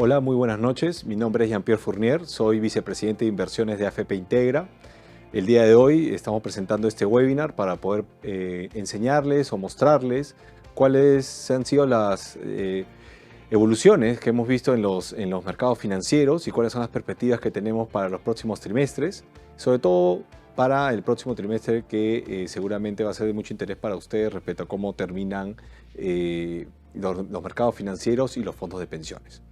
Hola, muy buenas noches. Mi nombre es Jean-Pierre Fournier, soy vicepresidente de inversiones de AFP Integra. El día de hoy estamos presentando este webinar para poder enseñarles o mostrarles cuáles han sido las evoluciones que hemos visto en los mercados financieros y cuáles son las perspectivas que tenemos para los próximos trimestres, sobre todo para el próximo trimestre que seguramente va a ser de mucho interés para ustedes respecto a cómo terminan los mercados financieros y los fondos de pensiones.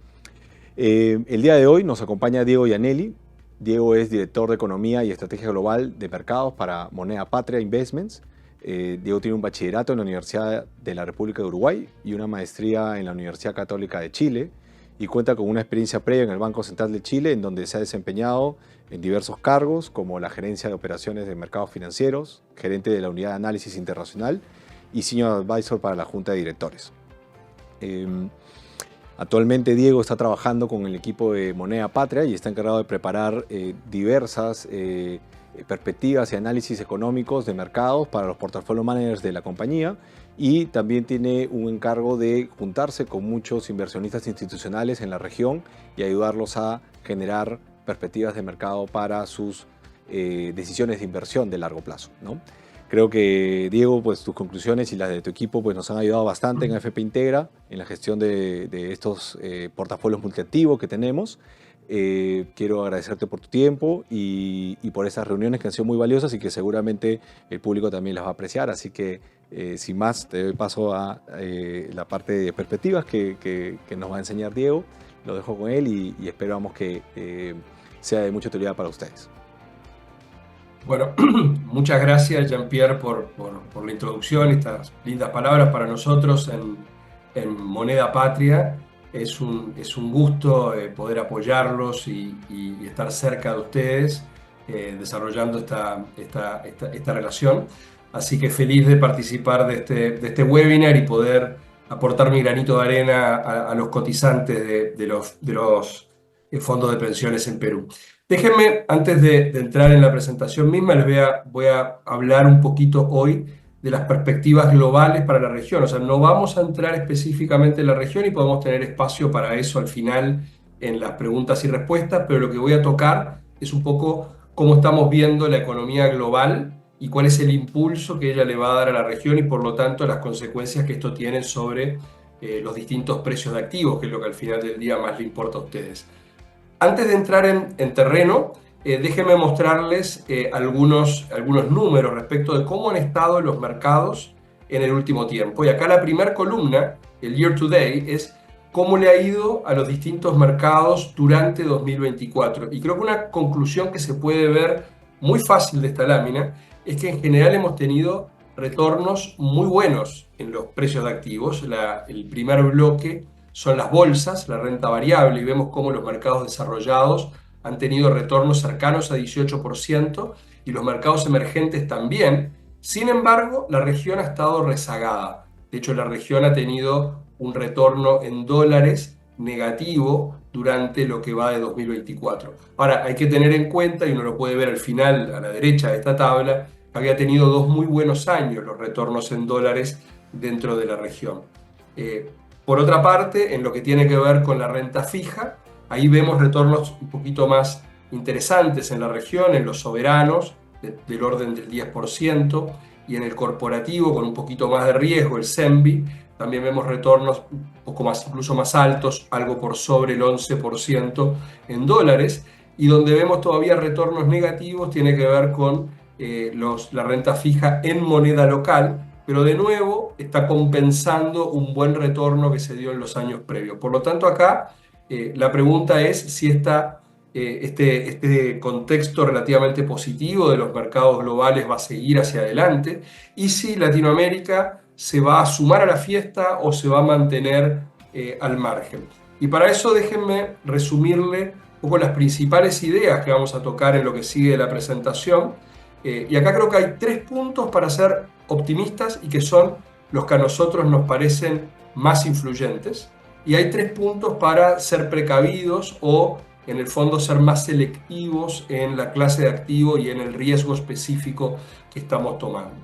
El día de hoy nos acompaña Diego Iannelli. Diego es director de Economía y Estrategia Global de Mercados para Moneda Patria Investments. Diego tiene un bachillerato en la Universidad de la República de Uruguay y una maestría en la Universidad Católica de Chile, y cuenta con una experiencia previa en el Banco Central de Chile, en donde se ha desempeñado en diversos cargos como la gerencia de operaciones de mercados financieros, gerente de la Unidad de Análisis Internacional y Senior Advisor para la Junta de Directores. Actualmente Diego está trabajando con el equipo de Moneda Patria y está encargado de preparar diversas perspectivas y análisis económicos de mercados para los portfolio managers de la compañía, y también tiene un encargo de juntarse con muchos inversionistas institucionales en la región y ayudarlos a generar perspectivas de mercado para sus decisiones de inversión de largo plazo, ¿no? Creo que, Diego, pues tus conclusiones y las de tu equipo pues, nos han ayudado bastante en AFP Integra en la gestión de estos portafolios multiactivos que tenemos. Quiero agradecerte por tu tiempo y por esas reuniones que han sido muy valiosas y que seguramente el público también las va a apreciar. Así que, sin más, te doy paso a la parte de perspectivas que nos va a enseñar Diego. Lo dejo con él y esperamos que sea de mucha utilidad para ustedes. Bueno, muchas gracias Jean-Pierre por la introducción y estas lindas palabras para nosotros en Moneda Patria. Es un gusto poder apoyarlos y estar cerca de ustedes desarrollando esta relación. Así que feliz de participar de este webinar y poder aportar mi granito de arena a los cotizantes de los fondos de pensiones en Perú. Déjenme, antes de entrar en la presentación misma, les voy a hablar un poquito hoy de las perspectivas globales para la región. O sea, no vamos a entrar específicamente en la región y podemos tener espacio para eso al final en las preguntas y respuestas, pero lo que voy a tocar es un poco cómo estamos viendo la economía global y cuál es el impulso que ella le va a dar a la región y por lo tanto las consecuencias que esto tiene sobre los distintos precios de activos, que es lo que al final del día más le importa a ustedes. Antes de entrar en terreno, déjenme mostrarles algunos números respecto de cómo han estado los mercados en el último tiempo. Y acá la primera columna, el year to date, es cómo le ha ido a los distintos mercados durante 2024. Y creo que una conclusión que se puede ver muy fácil de esta lámina es que en general hemos tenido retornos muy buenos en los precios de activos. El primer bloque son las bolsas, la renta variable, y vemos cómo los mercados desarrollados han tenido retornos cercanos a 18% y los mercados emergentes también. Sin embargo, la región ha estado rezagada. De hecho, la región ha tenido un retorno en dólares negativo durante lo que va de 2024. Ahora, hay que tener en cuenta, y uno lo puede ver al final, a la derecha de esta tabla, que había tenido dos muy buenos años los retornos en dólares dentro de la región. Por otra parte, en lo que tiene que ver con la renta fija, ahí vemos retornos un poquito más interesantes en la región, en los soberanos, del orden del 10%, y en el corporativo, con un poquito más de riesgo, el CENBI, también vemos retornos un poco más, incluso más altos, algo por sobre el 11% en dólares, y donde vemos todavía retornos negativos tiene que ver con la renta fija en moneda local, pero de nuevo está compensando un buen retorno que se dio en los años previos. Por lo tanto, acá la pregunta es si este contexto relativamente positivo de los mercados globales va a seguir hacia adelante y si Latinoamérica se va a sumar a la fiesta o se va a mantener al margen. Y para eso déjenme resumirle un poco las principales ideas que vamos a tocar en lo que sigue de la presentación. Y acá creo que hay 3 puntos para ser optimistas y que son los que a nosotros nos parecen más influyentes. Y hay 3 puntos para ser precavidos o, en el fondo, ser más selectivos en la clase de activo y en el riesgo específico que estamos tomando.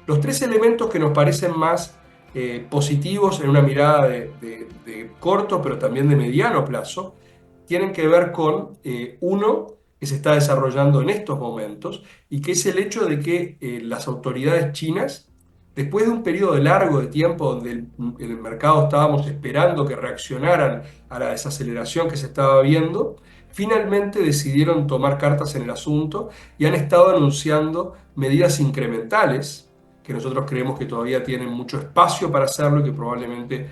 Los 3 elementos que nos parecen más positivos en una mirada de corto, pero también de mediano plazo, tienen que ver con uno que se está desarrollando en estos momentos y que es el hecho de que las autoridades chinas, después de un periodo largo de tiempo donde el mercado estábamos esperando que reaccionaran a la desaceleración que se estaba viendo, finalmente decidieron tomar cartas en el asunto y han estado anunciando medidas incrementales que nosotros creemos que todavía tienen mucho espacio para hacerlo y que probablemente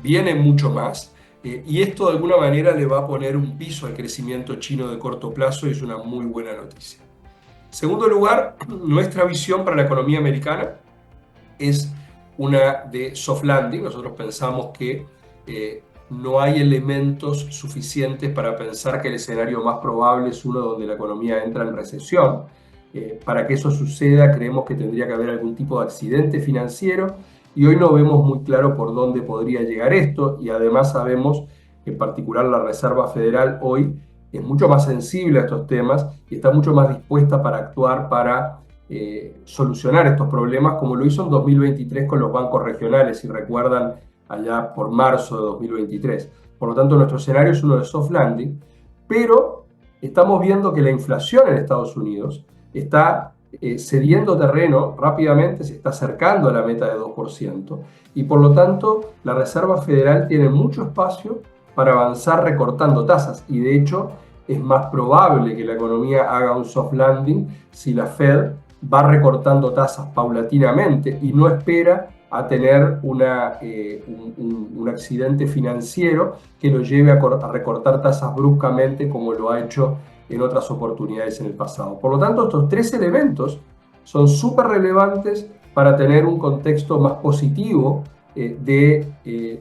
viene mucho más. Y esto de alguna manera le va a poner un piso al crecimiento chino de corto plazo y es una muy buena noticia. En segundo lugar, nuestra visión para la economía americana es una de soft landing. Nosotros pensamos que no hay elementos suficientes para pensar que el escenario más probable es uno donde la economía entra en recesión. Para que eso suceda, creemos que tendría que haber algún tipo de accidente financiero y hoy no vemos muy claro por dónde podría llegar esto y además sabemos que en particular la Reserva Federal hoy es mucho más sensible a estos temas y está mucho más dispuesta para actuar para solucionar estos problemas como lo hizo en 2023 con los bancos regionales, si recuerdan, allá por marzo de 2023. Por lo tanto, nuestro escenario es uno de soft landing, pero estamos viendo que la inflación en Estados Unidos está cediendo terreno rápidamente, se está acercando a la meta de 2%, y por lo tanto la Reserva Federal tiene mucho espacio para avanzar recortando tasas, y de hecho es más probable que la economía haga un soft landing si la Fed va recortando tasas paulatinamente y no espera a tener un accidente financiero que lo lleve a recortar tasas bruscamente como lo ha hecho en otras oportunidades en el pasado. Por lo tanto, estos tres elementos son súper relevantes para tener un contexto más positivo de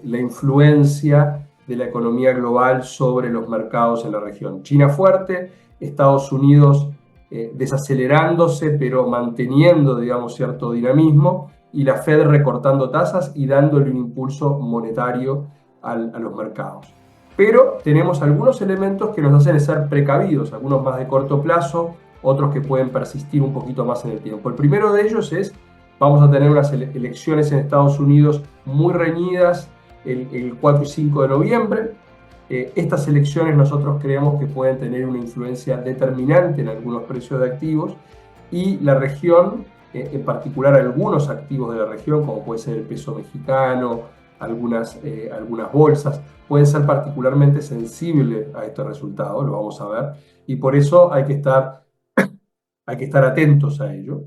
la influencia de la economía global sobre los mercados en la región. China fuerte, Estados Unidos desacelerándose pero manteniendo, digamos, cierto dinamismo, y la Fed recortando tasas y dándole un impulso monetario a los mercados. Pero tenemos algunos elementos que nos hacen ser precavidos, algunos más de corto plazo, otros que pueden persistir un poquito más en el tiempo. El primero de ellos es, vamos a tener unas elecciones en Estados Unidos muy reñidas el 4 y 5 de noviembre. Estas elecciones nosotros creemos que pueden tener una influencia determinante en algunos precios de activos y la región, en particular algunos activos de la región, como puede ser el peso mexicano, algunas bolsas, pueden ser particularmente sensibles a este resultado, lo vamos a ver, y por eso hay que estar atentos a ello.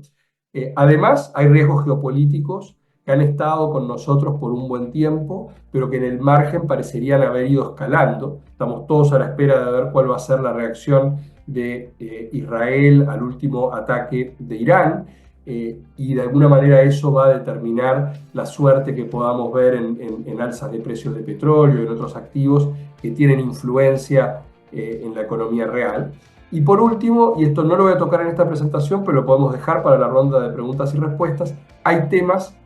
Además, hay riesgos geopolíticos que han estado con nosotros por un buen tiempo, pero que en el margen parecerían haber ido escalando. Estamos todos a la espera de ver cuál va a ser la reacción de Israel al último ataque de Irán, y de alguna manera eso va a determinar la suerte que podamos ver en alzas de precios de petróleo y en otros activos que tienen influencia en la economía real. Y por último, y esto no lo voy a tocar en esta presentación, pero lo podemos dejar para la ronda de preguntas y respuestas, hay temas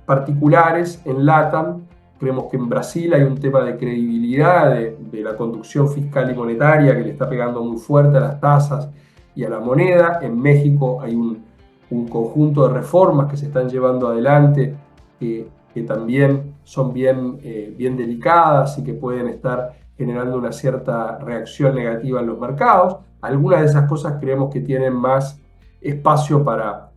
particulares en LATAM. Creemos que en Brasil hay un tema de credibilidad de la conducción fiscal y monetaria que le está pegando muy fuerte a las tasas y a la moneda. En México hay un conjunto de reformas que se están llevando adelante que también son bien delicadas y que pueden estar generando una cierta reacción negativa en los mercados. Algunas de esas cosas creemos que tienen más espacio para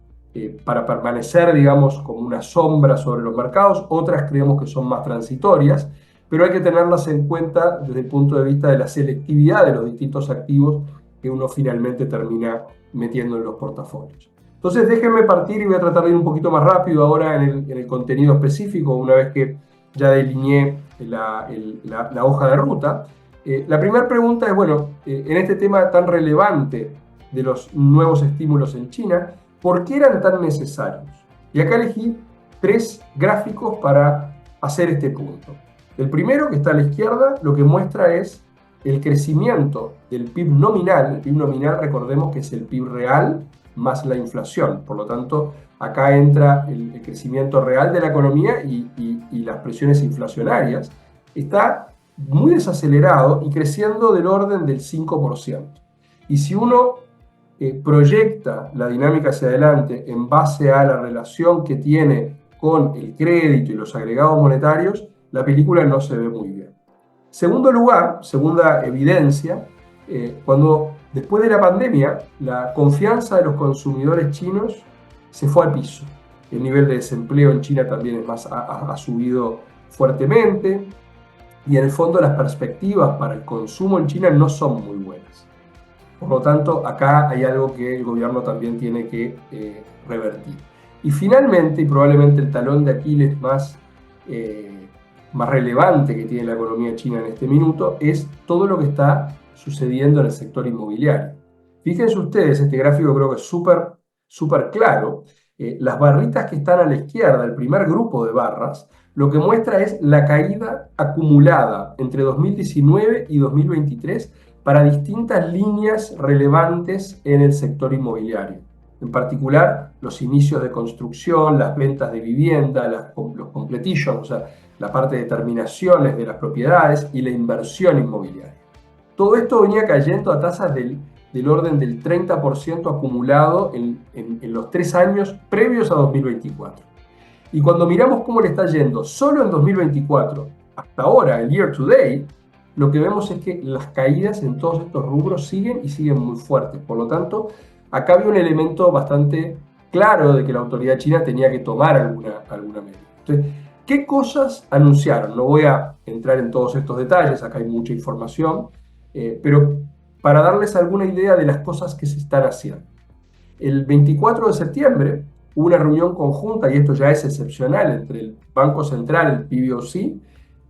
permanecer, digamos, como una sombra sobre los mercados. Otras creemos que son más transitorias, pero hay que tenerlas en cuenta desde el punto de vista de la selectividad de los distintos activos que uno finalmente termina metiendo en los portafolios. Entonces déjenme partir y voy a tratar de ir un poquito más rápido ahora en el contenido específico, una vez que ya delineé la hoja de ruta. La primera pregunta es, bueno, en este tema tan relevante de los nuevos estímulos en China, ¿por qué eran tan necesarios? Y acá elegí tres gráficos para hacer este punto. El primero, que está a la izquierda, lo que muestra es el crecimiento del PIB nominal. El PIB nominal, recordemos que es el PIB real más la inflación. Por lo tanto, acá entra el crecimiento real de la economía y las presiones inflacionarias. Está muy desacelerado y creciendo del orden del 5%. Y si uno proyecta la dinámica hacia adelante en base a la relación que tiene con el crédito y los agregados monetarios, la película no se ve muy bien. Segundo lugar, segunda evidencia, cuando después de la pandemia, la confianza de los consumidores chinos se fue al piso. El nivel de desempleo en China también ha subido fuertemente y en el fondo las perspectivas para el consumo en China no son muy buenas. Por lo tanto, acá hay algo que el gobierno también tiene que revertir. Y finalmente, y probablemente el talón de Aquiles más relevante que tiene la economía china en este minuto, es todo lo que está sucediendo en el sector inmobiliario. Fíjense ustedes, este gráfico creo que es súper claro. Las barritas que están a la izquierda, el primer grupo de barras, lo que muestra es la caída acumulada entre 2019 y 2023 para distintas líneas relevantes en el sector inmobiliario. En particular, los inicios de construcción, las ventas de vivienda, los completions, o sea, la parte de terminaciones de las propiedades y la inversión inmobiliaria. Todo esto venía cayendo a tasas del orden del 30% acumulado en los 3 años previos a 2024. Y cuando miramos cómo le está yendo solo en 2024, hasta ahora, el year to date, lo que vemos es que las caídas en todos estos rubros siguen y siguen muy fuertes. Por lo tanto, acá había un elemento bastante claro de que la autoridad china tenía que tomar alguna medida. Entonces, ¿qué cosas anunciaron? No voy a entrar en todos estos detalles, acá hay mucha información, pero para darles alguna idea de las cosas que se están haciendo. El 24 de septiembre hubo una reunión conjunta, y esto ya es excepcional, entre el Banco Central, el PBOC,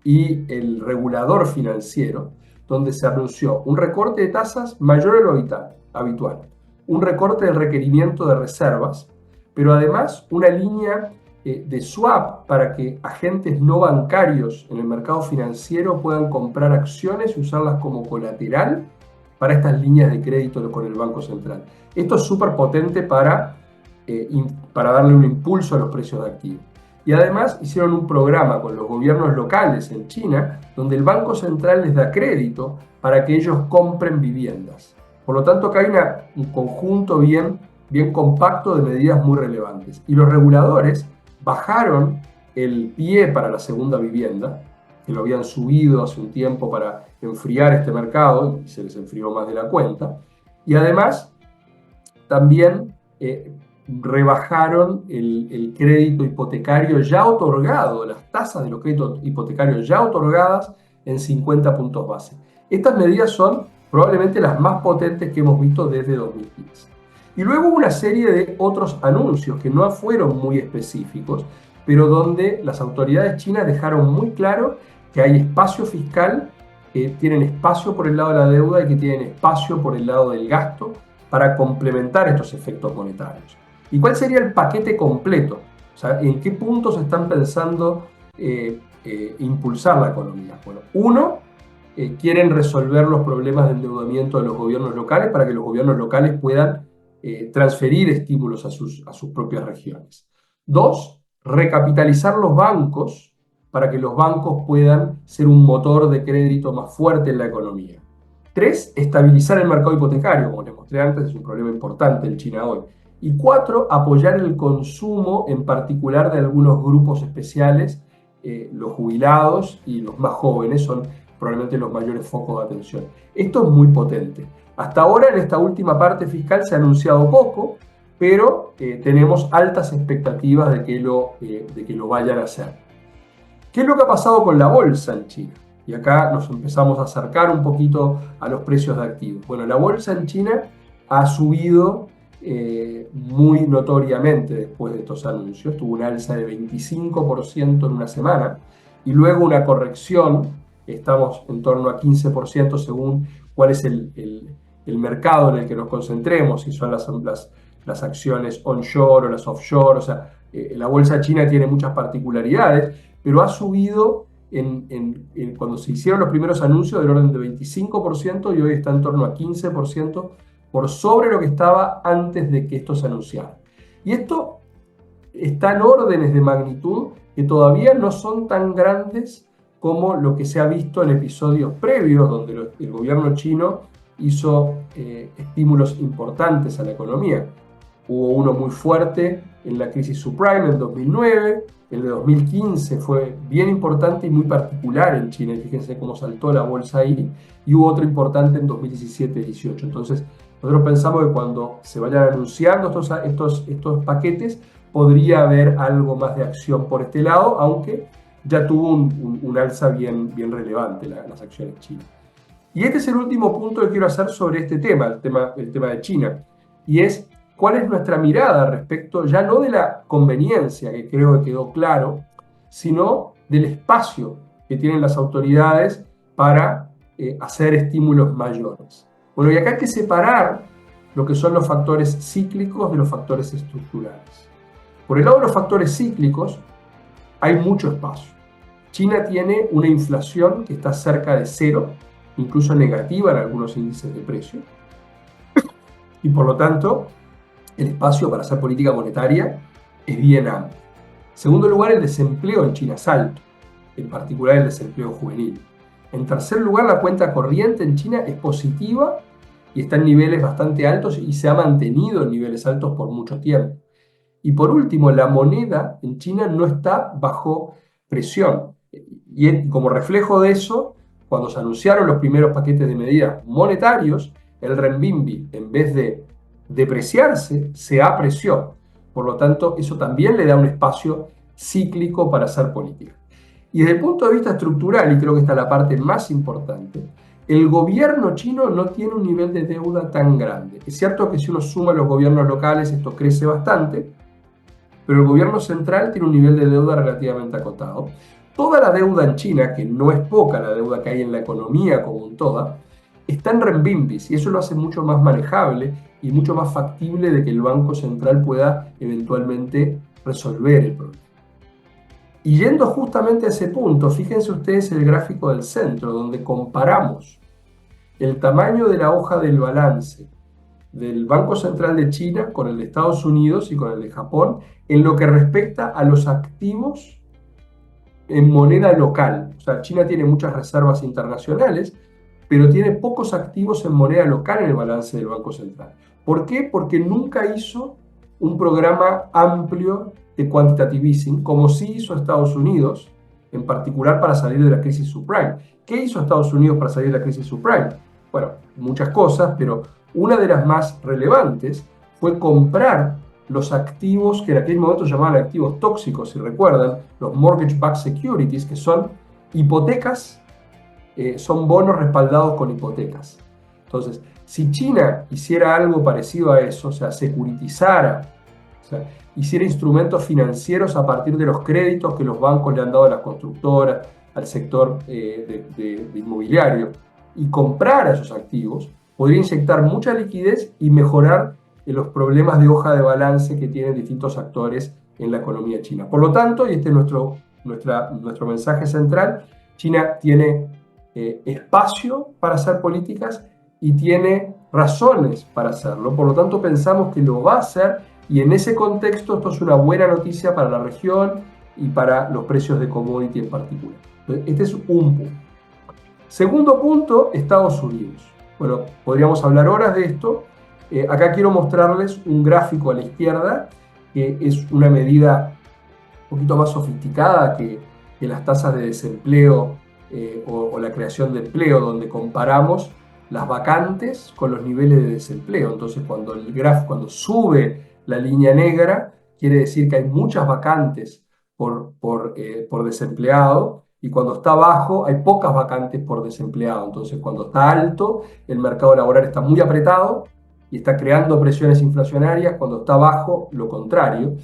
y el regulador financiero, donde se anunció un recorte de tasas mayor a lo habitual, un recorte del requerimiento de reservas, pero además una línea de swap para que agentes no bancarios en el mercado financiero puedan comprar acciones y usarlas como colateral para estas líneas de crédito con el Banco Central. Esto es súper potente para darle un impulso a los precios de activos. Y además hicieron un programa con los gobiernos locales en China, donde el Banco Central les da crédito para que ellos compren viviendas. Por lo tanto, acá hay un conjunto bien compacto de medidas muy relevantes. Y los reguladores bajaron el pie para la segunda vivienda, que lo habían subido hace un tiempo para enfriar este mercado, y se les enfrió más de la cuenta. Y además, también rebajaron el crédito hipotecario ya otorgado, las tasas de los créditos hipotecarios ya otorgadas en 50 puntos base. Estas medidas son probablemente las más potentes que hemos visto desde 2015. Y luego una serie de otros anuncios que no fueron muy específicos, pero donde las autoridades chinas dejaron muy claro que hay espacio fiscal, que tienen espacio por el lado de la deuda y que tienen espacio por el lado del gasto para complementar estos efectos monetarios. ¿Y cuál sería el paquete completo? O sea, ¿en qué puntos están pensando impulsar la economía? Bueno, uno, quieren resolver los problemas de endeudamiento de los gobiernos locales para que los gobiernos locales puedan transferir estímulos a sus propias regiones. Dos, recapitalizar los bancos para que los bancos puedan ser un motor de crédito más fuerte en la economía. Tres, estabilizar el mercado hipotecario, como les mostré antes, es un problema importante en China hoy. Y cuatro, apoyar el consumo, en particular de algunos grupos especiales, los jubilados y los más jóvenes son probablemente los mayores focos de atención. Esto es muy potente. Hasta ahora, en esta última parte fiscal se ha anunciado poco, pero tenemos altas expectativas de que lo vayan a hacer. ¿Qué es lo que ha pasado con la bolsa en China? Y acá nos empezamos a acercar un poquito a los precios de activos. Bueno, la bolsa en China ha subido muy notoriamente después de estos anuncios. Tuvo una alza de 25% en una semana y luego una corrección. Estamos en torno a 15% según cuál es el mercado en el que nos concentremos, si son las acciones onshore o las offshore. O sea, la bolsa china tiene muchas particularidades, pero ha subido cuando se hicieron los primeros anuncios del orden de 25% y hoy está en torno a 15% por sobre lo que estaba antes de que esto se anunciara. Y esto está en órdenes de magnitud que todavía no son tan grandes como lo que se ha visto en episodios previos, donde el gobierno chino hizo estímulos importantes a la economía. Hubo uno muy fuerte en la crisis subprime en 2009, el de 2015 fue bien importante y muy particular en China, y fíjense cómo saltó la bolsa ahí, y hubo otro importante en 2017-18. Entonces, nosotros pensamos que cuando se vayan anunciando estos paquetes, podría haber algo más de acción por este lado, aunque ya tuvo un alza bien relevante las acciones chinas. Y este es el último punto que quiero hacer sobre este tema, el tema de China, y es cuál es nuestra mirada respecto ya no de la conveniencia, que creo que quedó claro, sino del espacio que tienen las autoridades para hacer estímulos mayores. Bueno, y acá hay que separar lo que son los factores cíclicos de los factores estructurales. Por el lado de los factores cíclicos, hay mucho espacio. China tiene una inflación que está cerca de cero, incluso negativa en algunos índices de precio, y por lo tanto, el espacio para hacer política monetaria es bien amplio. En segundo lugar, el desempleo en China es alto, en particular el desempleo juvenil. En tercer lugar, la cuenta corriente en China es positiva y está en niveles bastante altos y se ha mantenido en niveles altos por mucho tiempo. Y por último, la moneda en China no está bajo presión. Y como reflejo de eso, cuando se anunciaron los primeros paquetes de medidas monetarios, el renminbi, en vez de depreciarse, se apreció. Por lo tanto, eso también le da un espacio cíclico para hacer política. Y desde el punto de vista estructural, y creo que esta es la parte más importante, el gobierno chino no tiene un nivel de deuda tan grande. Es cierto que si uno suma los gobiernos locales, esto crece bastante, pero el gobierno central tiene un nivel de deuda relativamente acotado. Toda la deuda en China, que no es poca la deuda que hay en la economía como un toda, está en renminbis y eso lo hace mucho más manejable y mucho más factible de que el Banco Central pueda eventualmente resolver el problema. Y yendo justamente a ese punto, fíjense ustedes el gráfico del centro, donde comparamos el tamaño de la hoja del balance del Banco Central de China con el de Estados Unidos y con el de Japón en lo que respecta a los activos en moneda local. O sea, China tiene muchas reservas internacionales, pero tiene pocos activos en moneda local en el balance del Banco Central. ¿Por qué? Porque nunca hizo un programa amplio de quantitative easing, como sí hizo Estados Unidos, en particular para salir de la crisis subprime. ¿Qué hizo Estados Unidos para salir de la crisis subprime? Bueno, muchas cosas, pero una de las más relevantes fue comprar los activos que en aquel momento llamaban activos tóxicos, si recuerdan, los mortgage-backed securities, que son hipotecas, son bonos respaldados con hipotecas. Entonces, si China hiciera algo parecido a eso, o sea, securitizara, o sea, hiciera instrumentos financieros a partir de los créditos que los bancos le han dado a las constructoras, al sector de inmobiliario, y comprara esos activos, podría inyectar mucha liquidez y mejorar los problemas de hoja de balance que tienen distintos actores en la economía china. Por lo tanto, y este es nuestro mensaje central, China tiene espacio para hacer políticas y tiene razones para hacerlo. Por lo tanto, pensamos que lo va a hacer y en ese contexto esto es una buena noticia para la región y para los precios de commodity en particular. Entonces, este es un punto. Segundo punto, Estados Unidos. Bueno, podríamos hablar horas de esto. Acá quiero mostrarles un gráfico a la izquierda, que es una medida un poquito más sofisticada que las tasas de desempleo o la creación de empleo, donde comparamos las vacantes con los niveles de desempleo. Entonces, cuando sube la línea negra, quiere decir que hay muchas vacantes por desempleado, y cuando está bajo hay pocas vacantes por desempleado. Entonces, cuando está alto, el mercado laboral está muy apretado y está creando presiones inflacionarias. Cuando está bajo, lo contrario.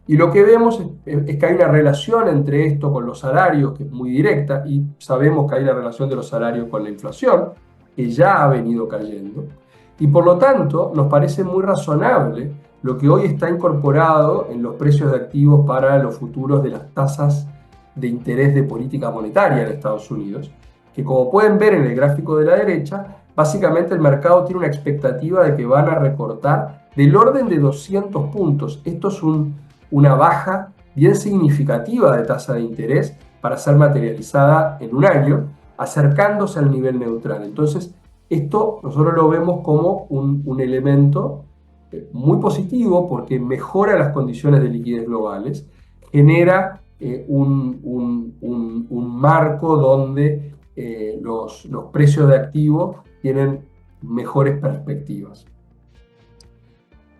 Y lo que vemos es que hay una relación entre esto con los salarios, que es muy directa, y sabemos que hay una relación de los salarios con la inflación, que ya ha venido cayendo. Y por lo tanto, nos parece muy razonable lo que hoy está incorporado en los precios de activos para los futuros de las tasas de interés de política monetaria en Estados Unidos, que como pueden ver en el gráfico de la derecha, básicamente el mercado tiene una expectativa de que van a recortar del orden de 200 puntos. Esto es una baja bien significativa de tasa de interés para ser materializada en un año, acercándose al nivel neutral. Entonces, esto nosotros lo vemos como un elemento muy positivo porque mejora las condiciones de liquidez globales, genera un marco donde los precios de activos tienen mejores perspectivas.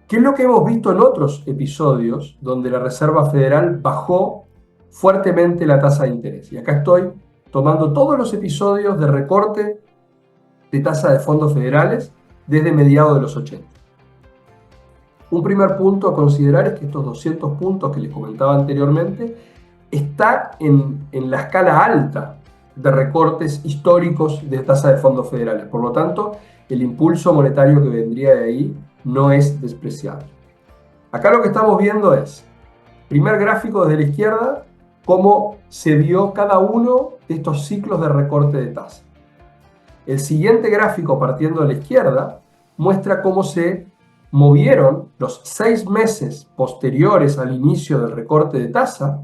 ¿Qué es lo que hemos visto en otros episodios donde la Reserva Federal bajó fuertemente la tasa de interés? Y acá estoy tomando todos los episodios de recorte de tasa de fondos federales desde mediados de los 80. Un primer punto a considerar es que estos 200 puntos que les comentaba anteriormente está en la escala alta de recortes históricos de tasa de fondos federales. Por lo tanto, el impulso monetario que vendría de ahí no es despreciable. Acá lo que estamos viendo es, primer gráfico desde la izquierda, cómo se vio cada uno de estos ciclos de recorte de tasa. El siguiente gráfico, partiendo de la izquierda, muestra cómo se movieron los 6 meses posteriores al inicio del recorte de tasa,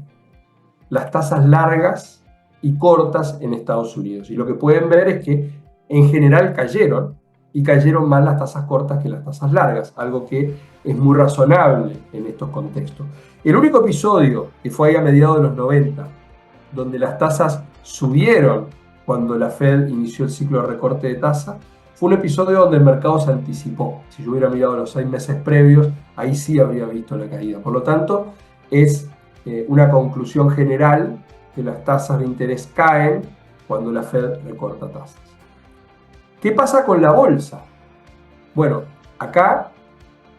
las tasas largas y cortas en Estados Unidos. Y lo que pueden ver es que en general cayeron, y cayeron más las tasas cortas que las tasas largas, algo que es muy razonable en estos contextos. El único episodio que fue ahí a mediados de los 90, donde las tasas subieron cuando la Fed inició el ciclo de recorte de tasa, fue un episodio donde el mercado se anticipó. Si yo hubiera mirado los 6 meses previos, ahí sí habría visto la caída. Por lo tanto, es una conclusión general que las tasas de interés caen cuando la Fed recorta tasas. ¿Qué pasa con la bolsa? Bueno, acá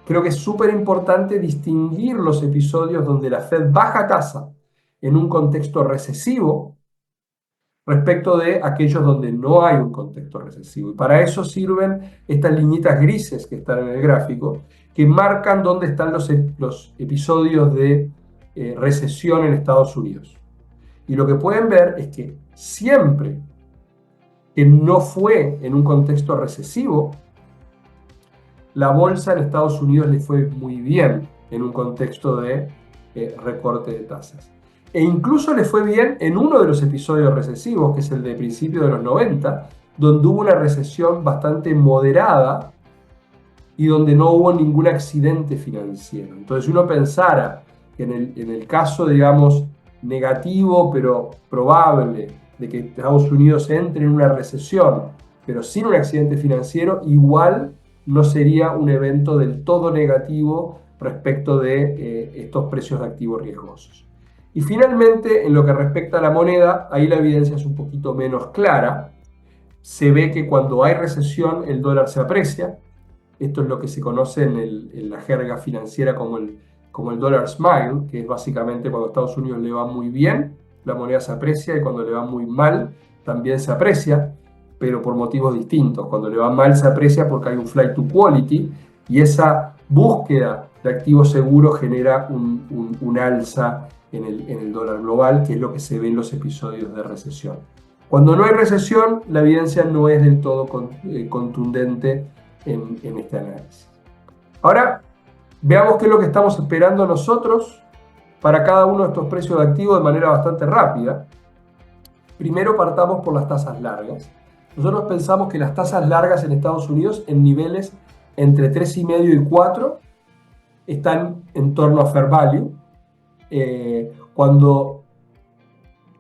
creo que es súper importante distinguir los episodios donde la Fed baja tasa en un contexto recesivo respecto de aquellos donde no hay un contexto recesivo. Y para eso sirven estas liñitas grises que están en el gráfico, que marcan dónde están los episodios de recesión en Estados Unidos. Y lo que pueden ver es que siempre que no fue en un contexto recesivo, la bolsa en Estados Unidos le fue muy bien en un contexto de recorte de tasas. E incluso le fue bien en uno de los episodios recesivos, que es el de principios de los 90, donde hubo una recesión bastante moderada y donde no hubo ningún accidente financiero. Entonces, si uno pensara que en el caso, digamos, negativo, pero probable, de que Estados Unidos entre en una recesión, pero sin un accidente financiero, igual no sería un evento del todo negativo respecto de estos precios de activos riesgosos. Y finalmente, en lo que respecta a la moneda, ahí la evidencia es un poquito menos clara. Se ve que cuando hay recesión, el dólar se aprecia. Esto es lo que se conoce en la jerga financiera como el dollar smile, que es básicamente cuando a Estados Unidos le va muy bien, la moneda se aprecia, y cuando le va muy mal, también se aprecia, pero por motivos distintos. Cuando le va mal se aprecia porque hay un flight to quality, y esa búsqueda de activos seguros genera un alza en el dólar global, que es lo que se ve en los episodios de recesión. Cuando no hay recesión, la evidencia no es del todo contundente en este análisis. Ahora, veamos qué es lo que estamos esperando nosotros para cada uno de estos precios de activos de manera bastante rápida. Primero partamos por las tasas largas. Nosotros pensamos que las tasas largas en Estados Unidos en niveles entre 3,5 y 4 están en torno a fair value. Cuando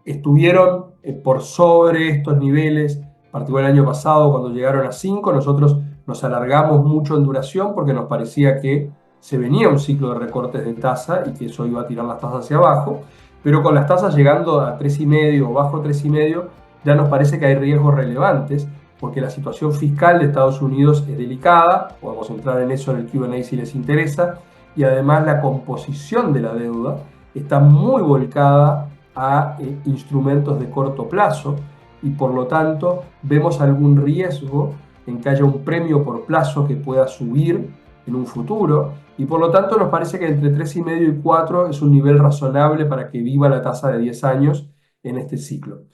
estuvieron por sobre estos niveles, particularmente el año pasado, cuando llegaron a 5, nosotros nos alargamos mucho en duración porque nos parecía que se venía un ciclo de recortes de tasa y que eso iba a tirar las tasas hacia abajo, pero con las tasas llegando a 3,5 o bajo 3,5, ya nos parece que hay riesgos relevantes, porque la situación fiscal de Estados Unidos es delicada, podemos entrar en eso en el Q&A si les interesa, y además la composición de la deuda está muy volcada a instrumentos de corto plazo, y por lo tanto vemos algún riesgo en que haya un premio por plazo que pueda subir en un futuro, y por lo tanto nos parece que entre 3,5 y 4 es un nivel razonable para que viva la tasa de 10 años en este ciclo.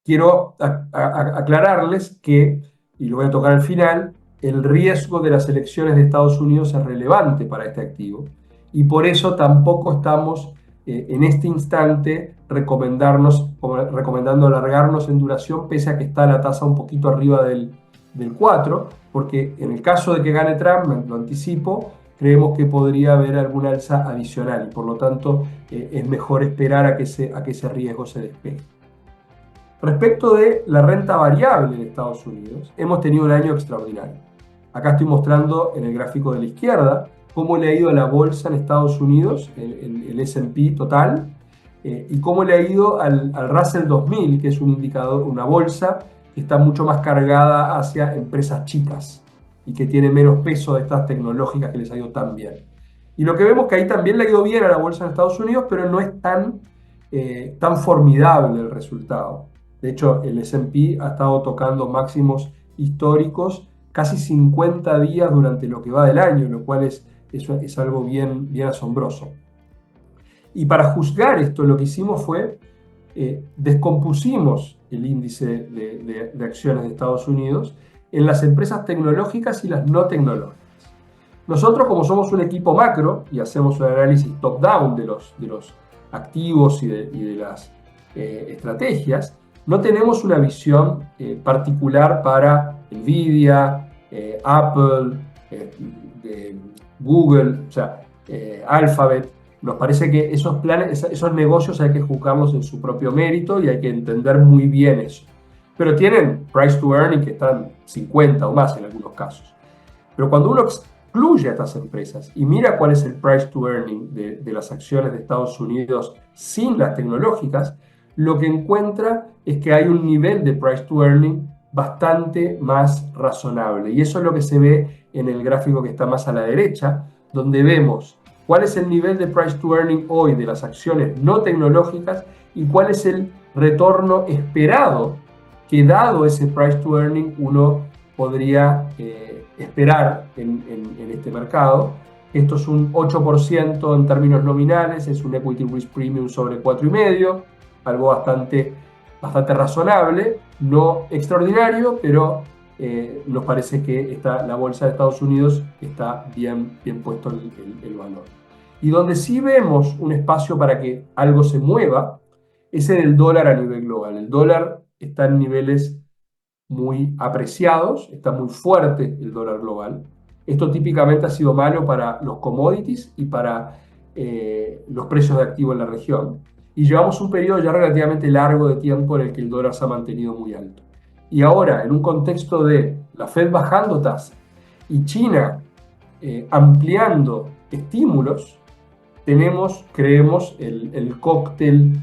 Quiero aclararles que, y lo voy a tocar al final, el riesgo de las elecciones de Estados Unidos es relevante para este activo, y por eso tampoco estamos en este instante recomendando alargarnos en duración, pese a que está la tasa un poquito arriba del del 4, porque en el caso de que gane Trump, lo anticipo, creemos que podría haber alguna alza adicional y por lo tanto es mejor esperar a que ese riesgo se despegue. Respecto de la renta variable en Estados Unidos, hemos tenido un año extraordinario. Acá estoy mostrando en el gráfico de la izquierda cómo le ha ido a la bolsa en Estados Unidos, el S&P total, y cómo le ha ido al Russell 2000, que es un indicador, una bolsa que está mucho más cargada hacia empresas chicas y que tiene menos peso de estas tecnológicas que les ha ido tan bien. Y lo que vemos que ahí también le ha ido bien a la bolsa en Estados Unidos, pero no es tan formidable el resultado. De hecho, el S&P ha estado tocando máximos históricos casi 50 días durante lo que va del año, lo cual es algo bien asombroso. Y para juzgar esto, lo que hicimos fue descompusimos el índice de acciones de Estados Unidos en las empresas tecnológicas y las no tecnológicas. Nosotros, como somos un equipo macro y hacemos un análisis top-down de los activos y de las estrategias, no tenemos una visión particular para Nvidia, Apple, Google, o sea, Alphabet. Nos parece que esos negocios hay que juzgarlos en su propio mérito y hay que entender muy bien eso. Pero tienen price to earning que están 50 o más en algunos casos. Pero cuando uno excluye a estas empresas y mira cuál es el price to earning de las acciones de Estados Unidos sin las tecnológicas, lo que encuentra es que hay un nivel de price to earning bastante más razonable. Y eso es lo que se ve en el gráfico que está más a la derecha, donde vemos cuál es el nivel de price to earning hoy de las acciones no tecnológicas y cuál es el retorno esperado que, dado ese price to earning, uno podría esperar en este mercado. Esto es un 8% en términos nominales, es un equity risk premium sobre 4,5, algo bastante razonable, no extraordinario, pero nos parece que la bolsa de Estados Unidos está bien puesto el valor. Y donde sí vemos un espacio para que algo se mueva es en el dólar a nivel global. El dólar está en niveles muy apreciados, está muy fuerte el dólar global. Esto típicamente ha sido malo para los commodities y para los precios de activos en la región. Y llevamos un periodo ya relativamente largo de tiempo en el que el dólar se ha mantenido muy alto. Y ahora, en un contexto de la Fed bajando tasas y China ampliando estímulos, creemos, el cóctel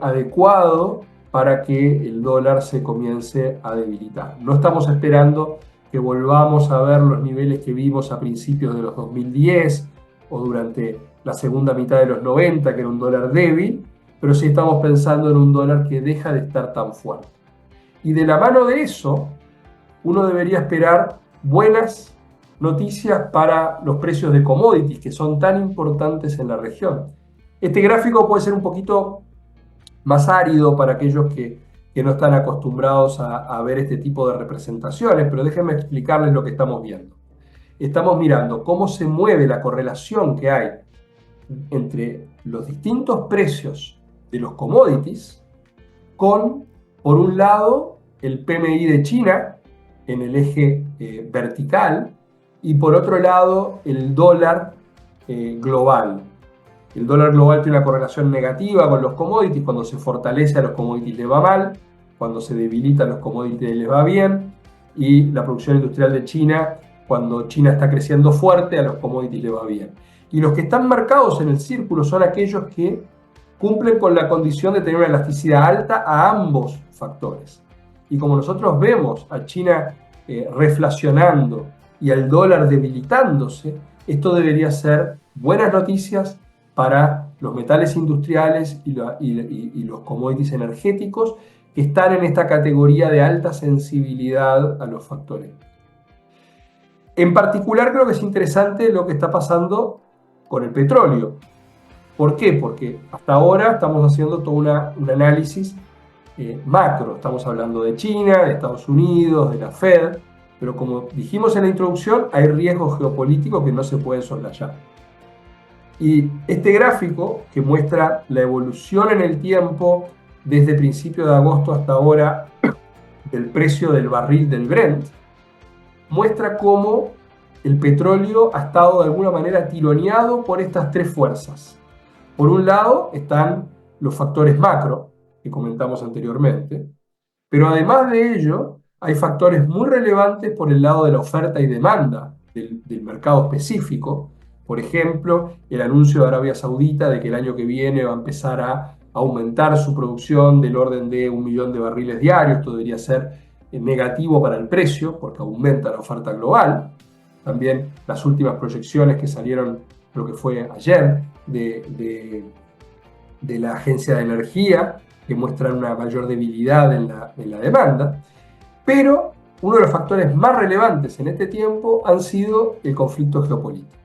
adecuado para que el dólar se comience a debilitar. No estamos esperando que volvamos a ver los niveles que vimos a principios de los 2010 o durante la segunda mitad de los 90, que era un dólar débil, pero sí estamos pensando en un dólar que deja de estar tan fuerte. Y de la mano de eso, uno debería esperar buenas noticias para los precios de commodities, que son tan importantes en la región. Este gráfico puede ser un poquito más árido para aquellos que no están acostumbrados a ver este tipo de representaciones, pero déjenme explicarles lo que estamos viendo. Estamos mirando cómo se mueve la correlación que hay entre los distintos precios de los commodities con, por un lado, el PMI de China en el eje vertical y por otro lado el dólar global. El dólar global tiene una correlación negativa con los commodities. Cuando se fortalece a los commodities les va mal, cuando se debilita a los commodities les va bien, y la producción industrial de China, cuando China está creciendo fuerte, a los commodities les va bien. Y los que están marcados en el círculo son aquellos que cumplen con la condición de tener una elasticidad alta a ambos factores. Y como nosotros vemos a China reflacionando y al dólar debilitándose, esto debería ser buenas noticias para los metales industriales y los commodities energéticos que están en esta categoría de alta sensibilidad a los factores. En particular creo que es interesante lo que está pasando con el petróleo. ¿Por qué? Porque hasta ahora estamos haciendo todo un análisis macro. Estamos hablando de China, de Estados Unidos, de la Fed, pero como dijimos en la introducción, hay riesgos geopolíticos que no se pueden soslayar. Y este gráfico, que muestra la evolución en el tiempo desde principios de agosto hasta ahora del precio del barril del Brent, muestra cómo el petróleo ha estado de alguna manera tironeado por estas tres fuerzas. Por un lado están los factores macro, que comentamos anteriormente, pero además de ello hay factores muy relevantes por el lado de la oferta y demanda del mercado específico. Por ejemplo, el anuncio de Arabia Saudita de que el año que viene va a empezar a aumentar su producción del orden de 1 millón de barriles diarios. Esto debería ser negativo para el precio porque aumenta la oferta global. También las últimas proyecciones que salieron, lo que fue ayer, de la Agencia de Energía, que muestran una mayor debilidad en la demanda. Pero uno de los factores más relevantes en este tiempo han sido el conflicto geopolítico.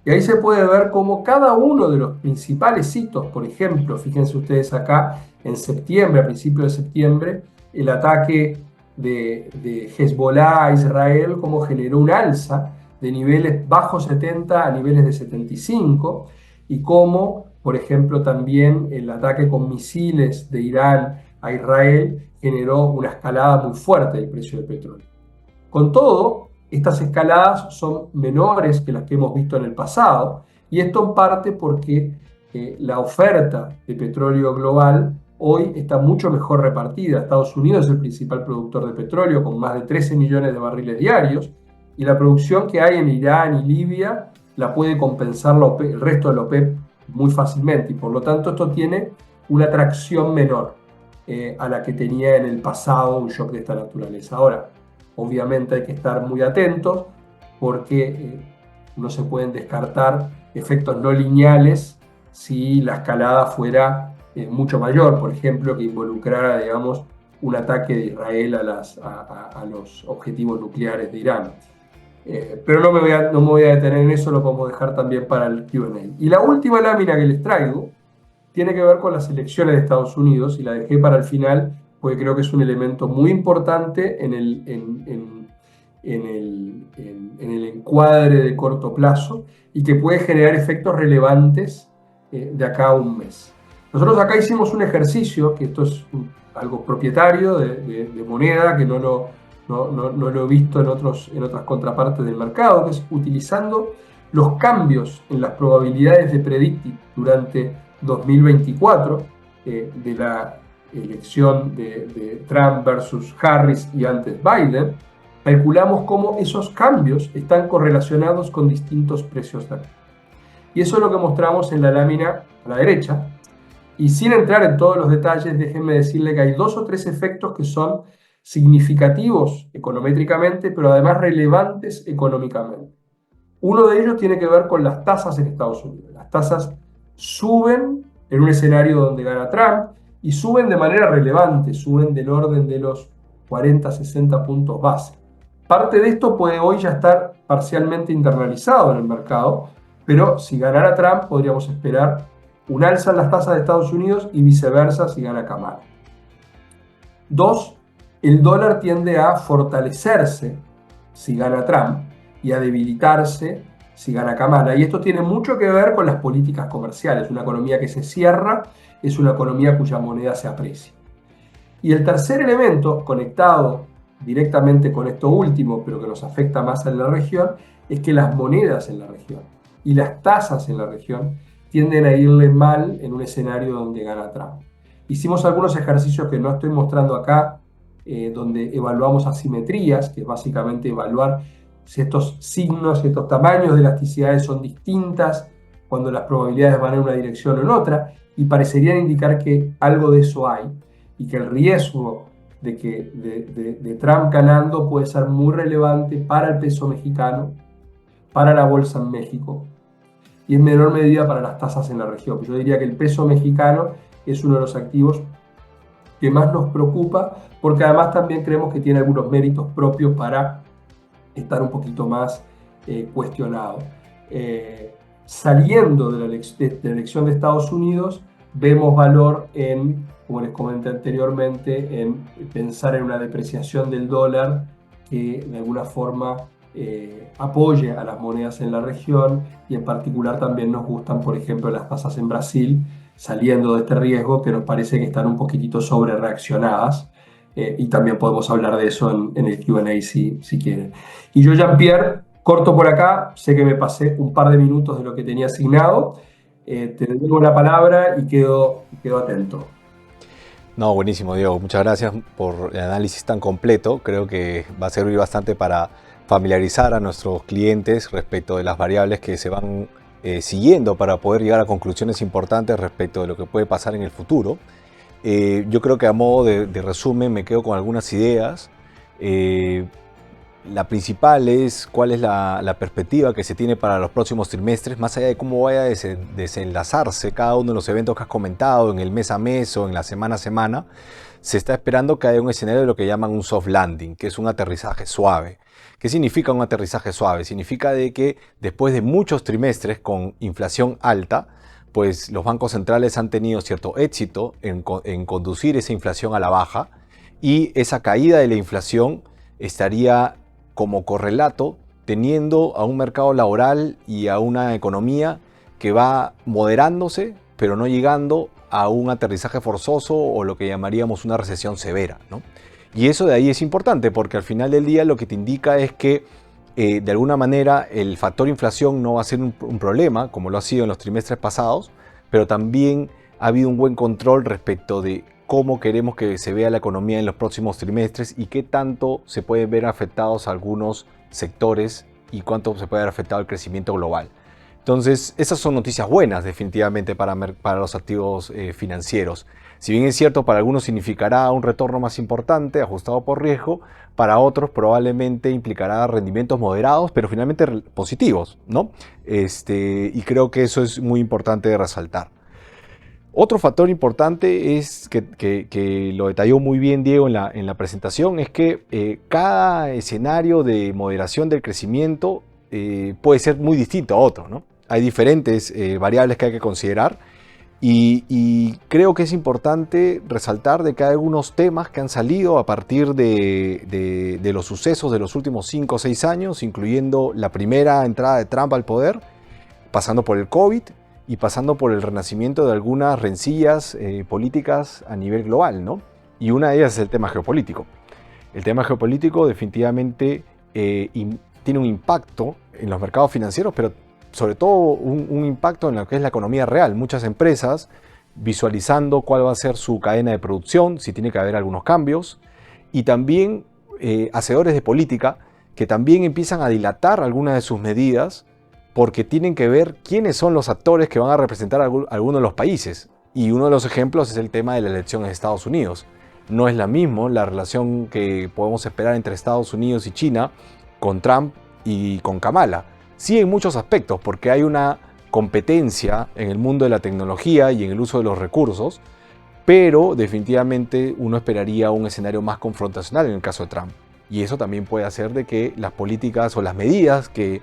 Y ahí se puede ver cómo cada uno de los principales hitos, por ejemplo, fíjense ustedes acá, en septiembre, a principios de septiembre, el ataque de Hezbollah a Israel, cómo generó un alza de niveles bajo 70 a niveles de 75, y cómo, por ejemplo, también el ataque con misiles de Irán a Israel generó una escalada muy fuerte del precio del petróleo. Con todo, estas escaladas son menores que las que hemos visto en el pasado, y esto en parte porque la oferta de petróleo global hoy está mucho mejor repartida. Estados Unidos es el principal productor de petróleo con más de 13 millones de barriles diarios, y la producción que hay en Irán y Libia la puede compensar el resto de la OPEP muy fácilmente, y por lo tanto esto tiene una atracción menor a la que tenía en el pasado un shock de esta naturaleza. Ahora, obviamente hay que estar muy atentos porque no se pueden descartar efectos no lineales si la escalada fuera mucho mayor, por ejemplo, que involucrara, digamos, un ataque de Israel a los objetivos nucleares de Irán. Pero no me voy a detener en eso, lo podemos dejar también para el Q&A. Y la última lámina que les traigo tiene que ver con las elecciones de Estados Unidos, y la dejé para el final porque creo que es un elemento muy importante en el encuadre de corto plazo y que puede generar efectos relevantes de acá a un mes. Nosotros acá hicimos un ejercicio, que esto es algo propietario de Moneda, que no lo he visto en otras contrapartes del mercado, que es utilizando los cambios en las probabilidades de predictive durante 2024 de la elección de Trump versus Harris y antes Biden. Calculamos cómo esos cambios están correlacionados con distintos precios de activo. Y eso es lo que mostramos en la lámina a la derecha. Y sin entrar en todos los detalles, déjenme decirle que hay 2 o 3 efectos que son significativos econométricamente, pero además relevantes económicamente. Uno de ellos tiene que ver con las tasas en Estados Unidos. Las tasas suben en un escenario donde gana Trump, y suben de manera relevante, suben del orden de los 40, 60 puntos base. Parte de esto puede hoy ya estar parcialmente internalizado en el mercado, pero si ganara Trump podríamos esperar un alza en las tasas de Estados Unidos y viceversa si gana Kamala. 2, el dólar tiende a fortalecerse si gana Trump y a debilitarse si gana Kamala. Y esto tiene mucho que ver con las políticas comerciales. Una economía que se cierra es una economía cuya moneda se aprecia. Y el tercer elemento, conectado directamente con esto último, pero que nos afecta más en la región, es que las monedas en la región y las tasas en la región tienden a irle mal en un escenario donde gana Trump. Hicimos algunos ejercicios que no estoy mostrando acá, donde evaluamos asimetrías, que es básicamente evaluar si estos signos, si estos tamaños de elasticidades son distintas cuando las probabilidades van en una dirección o en otra, y parecerían indicar que algo de eso hay, y que el riesgo de Trump ganando puede ser muy relevante para el peso mexicano, para la bolsa en México, y en menor medida para las tasas en la región. Yo diría que el peso mexicano es uno de los activos que más nos preocupa, porque además también creemos que tiene algunos méritos propios para estar un poquito más cuestionado. Saliendo de la elección de Estados Unidos, vemos valor en, como les comenté anteriormente, en pensar en una depreciación del dólar que de alguna forma apoye a las monedas en la región, y en particular también nos gustan, por ejemplo, las tasas en Brasil, saliendo de este riesgo que nos parece que están un poquitito sobre reaccionadas y también podemos hablar de eso en el Q&A si quieren. Y yo, Jean-Pierre, corto por acá, sé que me pasé un par de minutos de lo que tenía asignado, te devuelvo la palabra y quedo atento. No, buenísimo, Diego. Muchas gracias por el análisis tan completo. Creo que va a servir bastante para familiarizar a nuestros clientes respecto de las variables que se van siguiendo para poder llegar a conclusiones importantes respecto de lo que puede pasar en el futuro. Yo creo que a modo de resumen me quedo con algunas ideas. La principal es cuál es la perspectiva que se tiene para los próximos trimestres, más allá de cómo vaya a desenlazarse cada uno de los eventos que has comentado en el mes a mes o en la semana a semana. Se está esperando que haya un escenario de lo que llaman un soft landing, que es un aterrizaje suave. ¿Qué significa un aterrizaje suave? Significa de que después de muchos trimestres con inflación alta, pues los bancos centrales han tenido cierto éxito en conducir esa inflación a la baja, y esa caída de la inflación estaría como correlato teniendo a un mercado laboral y a una economía que va moderándose, pero no llegando a un aterrizaje forzoso o lo que llamaríamos una recesión severa, ¿no? Y eso de ahí es importante porque al final del día lo que te indica es que de alguna manera el factor inflación no va a ser un problema, como lo ha sido en los trimestres pasados, pero también ha habido un buen control respecto de cómo queremos que se vea la economía en los próximos trimestres y qué tanto se pueden ver afectados algunos sectores y cuánto se puede ver afectado el crecimiento global. Entonces, esas son noticias buenas definitivamente para los activos financieros. Si bien es cierto, para algunos significará un retorno más importante, ajustado por riesgo, para otros probablemente implicará rendimientos moderados, pero finalmente positivos, ¿no? Y creo que eso es muy importante de resaltar. Otro factor importante es que lo detalló muy bien Diego en la presentación, es que cada escenario de moderación del crecimiento puede ser muy distinto a otro, ¿no? Hay diferentes variables que hay que considerar y creo que es importante resaltar de que hay algunos temas que han salido a partir de los sucesos de los últimos 5 o 6 años, incluyendo la primera entrada de Trump al poder, pasando por el COVID y pasando por el renacimiento de algunas rencillas políticas a nivel global, ¿no? Y una de ellas es el tema geopolítico. El tema geopolítico definitivamente tiene un impacto en los mercados financieros, pero sobre todo un impacto en lo que es la economía real. Muchas empresas visualizando cuál va a ser su cadena de producción, si tiene que haber algunos cambios, y también hacedores de política que también empiezan a dilatar algunas de sus medidas porque tienen que ver quiénes son los actores que van a representar a algunos de los países. Y uno de los ejemplos es el tema de la elección en Estados Unidos. No es la misma la relación que podemos esperar entre Estados Unidos y China con Trump y con Kamala. Sí, en muchos aspectos, porque hay una competencia en el mundo de la tecnología y en el uso de los recursos, pero definitivamente uno esperaría un escenario más confrontacional en el caso de Trump. Y eso también puede hacer de que las políticas o las medidas que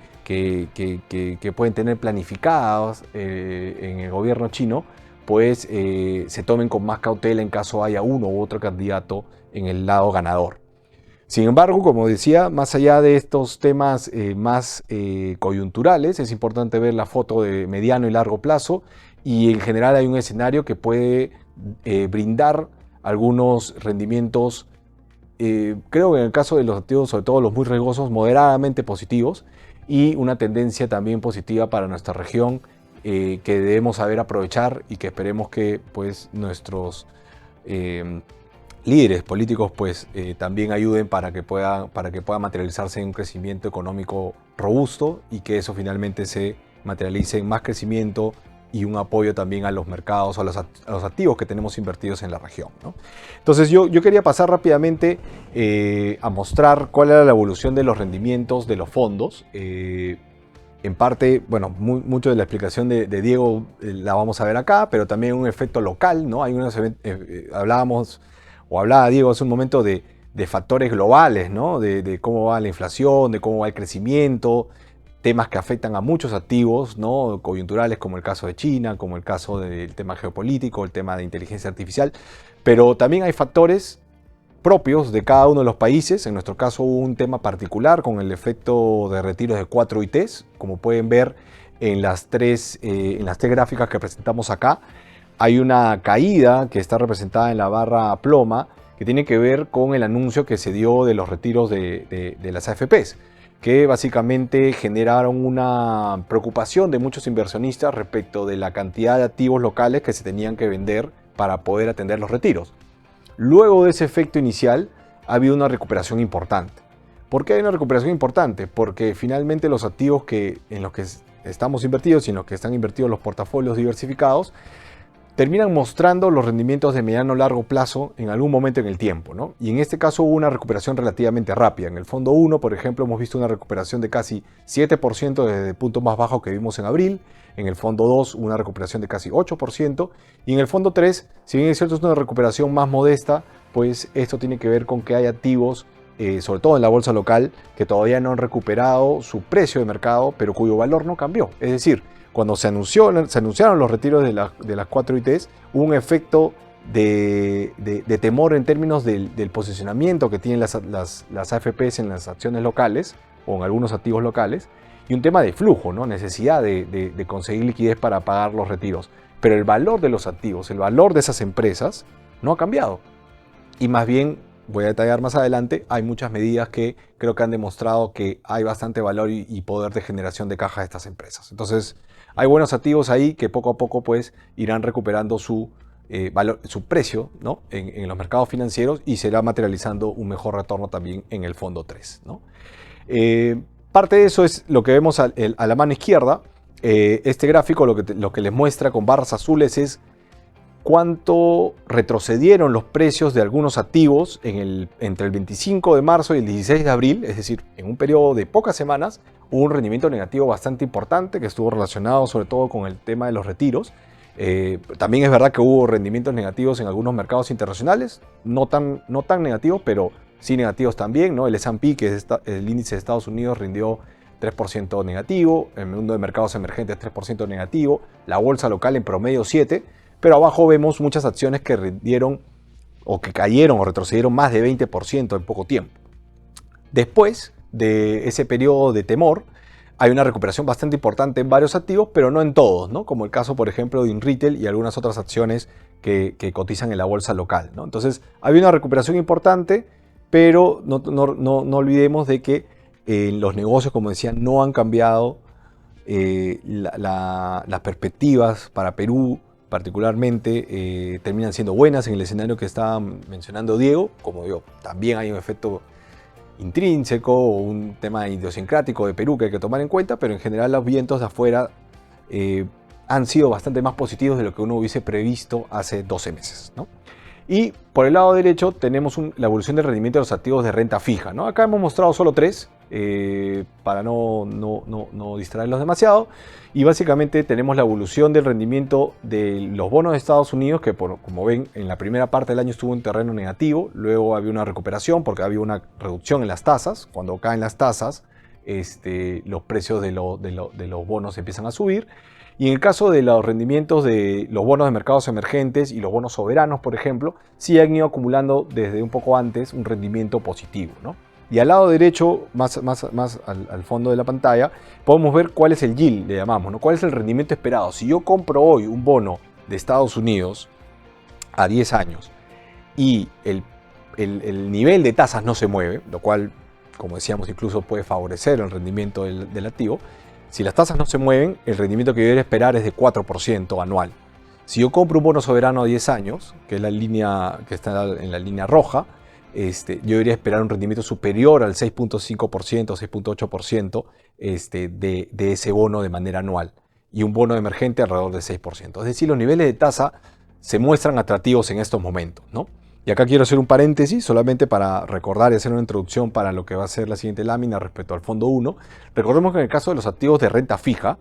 pueden tener planificadas en el gobierno chino, pues se tomen con más cautela en caso haya uno u otro candidato en el lado ganador. Sin embargo, como decía, más allá de estos temas más coyunturales, es importante ver la foto de mediano y largo plazo y en general hay un escenario que puede brindar algunos rendimientos, creo que en el caso de los activos, sobre todo los muy riesgosos, moderadamente positivos y una tendencia también positiva para nuestra región que debemos saber aprovechar y que esperemos que pues, nuestros líderes políticos pues, también ayuden para que pueda materializarse en un crecimiento económico robusto y que eso finalmente se materialice en más crecimiento y un apoyo también a los mercados, a los activos que tenemos invertidos en la región, ¿no? Entonces yo quería pasar rápidamente a mostrar cuál era la evolución de los rendimientos de los fondos. En parte, bueno, mucho de la explicación de Diego la vamos a ver acá, pero también un efecto local, ¿no? Hay unos hablaba Diego hace un momento de factores globales, ¿no? De cómo va la inflación, de cómo va el crecimiento, temas que afectan a muchos activos, ¿no? Coyunturales como el caso de China, como el caso del tema geopolítico, el tema de inteligencia artificial, pero también hay factores propios de cada uno de los países. En nuestro caso hubo un tema particular con el efecto de retiros de 4 ITs, como pueden ver en las tres gráficas que presentamos acá. Hay una caída que está representada en la barra ploma que tiene que ver con el anuncio que se dio de los retiros de las AFPs, que básicamente generaron una preocupación de muchos inversionistas respecto de la cantidad de activos locales que se tenían que vender para poder atender los retiros. Luego de ese efecto inicial, ha habido una recuperación importante. ¿Por qué hay una recuperación importante? Porque finalmente los activos en los que estamos invertidos y en los que están invertidos los portafolios diversificados terminan mostrando los rendimientos de mediano o largo plazo en algún momento en el tiempo, ¿no? Y en este caso hubo una recuperación relativamente rápida. En el fondo 1, por ejemplo, hemos visto una recuperación de casi 7% desde el punto más bajo que vimos en abril. En el fondo 2, una recuperación de casi 8%. Y en el fondo 3, si bien es cierto es una recuperación más modesta, pues esto tiene que ver con que hay activos, sobre todo en la bolsa local, que todavía no han recuperado su precio de mercado, pero cuyo valor no cambió. Es decir, cuando se anunciaron los retiros de las 4 ITs, hubo un efecto de temor en términos del posicionamiento que tienen las AFPs en las acciones locales o en algunos activos locales, y un tema de flujo, ¿no? Necesidad de conseguir liquidez para pagar los retiros. Pero el valor de los activos, el valor de esas empresas, no ha cambiado. Y más bien, voy a detallar más adelante, hay muchas medidas que creo que han demostrado que hay bastante valor y poder de generación de caja de estas empresas. Entonces, hay buenos activos ahí que poco a poco pues irán recuperando su valor, su precio, ¿no? en los mercados financieros, y será materializando un mejor retorno también en el fondo 3, ¿no? Parte de eso es lo que vemos a la mano izquierda. Este gráfico lo que les muestra con barras azules es cuánto retrocedieron los precios de algunos activos entre el 25 de marzo y el 16 de abril, es decir, en un periodo de pocas semanas. Hubo un rendimiento negativo bastante importante que estuvo relacionado sobre todo con el tema de los retiros. También es verdad que hubo rendimientos negativos en algunos mercados internacionales, no tan negativos, pero sí negativos también, ¿no? El S&P, que es el índice de Estados Unidos, rindió 3% negativo, el mundo de mercados emergentes 3% negativo, la bolsa local en promedio 7%, pero abajo vemos muchas acciones que rindieron o que cayeron o retrocedieron más de 20% en poco tiempo. Después de ese periodo de temor, hay una recuperación bastante importante en varios activos, pero no en todos, ¿no? Como el caso, por ejemplo, de InRetail y algunas otras acciones que cotizan en la bolsa local, ¿no? Entonces, hay una recuperación importante, pero no olvidemos de que los negocios, como decía, no han cambiado. Las perspectivas para Perú, particularmente, terminan siendo buenas en el escenario que estaba mencionando Diego. Como digo, también hay un efecto intrínseco o un tema idiosincrático de Perú que hay que tomar en cuenta, pero en general los vientos de afuera han sido bastante más positivos de lo que uno hubiese previsto hace 12 meses, ¿no? Y por el lado derecho tenemos la evolución del rendimiento de los activos de renta fija, ¿no? Acá hemos mostrado solo 3 para no distraerlos demasiado, y básicamente tenemos la evolución del rendimiento de los bonos de Estados Unidos, que como ven, en la primera parte del año estuvo en terreno negativo, luego había una recuperación porque había una reducción en las tasas. Cuando caen las tasas, los precios de los bonos empiezan a subir. Y en el caso de los rendimientos de los bonos de mercados emergentes y los bonos soberanos, por ejemplo, sí han ido acumulando desde un poco antes un rendimiento positivo, ¿no? Y al lado derecho, más al fondo de la pantalla, podemos ver cuál es el yield, le llamamos, ¿no? Cuál es el rendimiento esperado. Si yo compro hoy un bono de Estados Unidos a 10 años y el nivel de tasas no se mueve, lo cual, como decíamos, incluso puede favorecer el rendimiento del activo. Si las tasas no se mueven, el rendimiento que yo debería esperar es de 4% anual. Si yo compro un bono soberano a 10 años, que es la línea que está en la línea roja, yo debería esperar un rendimiento superior al 6.5%, 6.8% de ese bono de manera anual, y un bono emergente alrededor del 6%. Es decir, los niveles de tasa se muestran atractivos en estos momentos, ¿no? Y acá quiero hacer un paréntesis solamente para recordar y hacer una introducción para lo que va a ser la siguiente lámina respecto al fondo 1. Recordemos que en el caso de los activos de renta fija,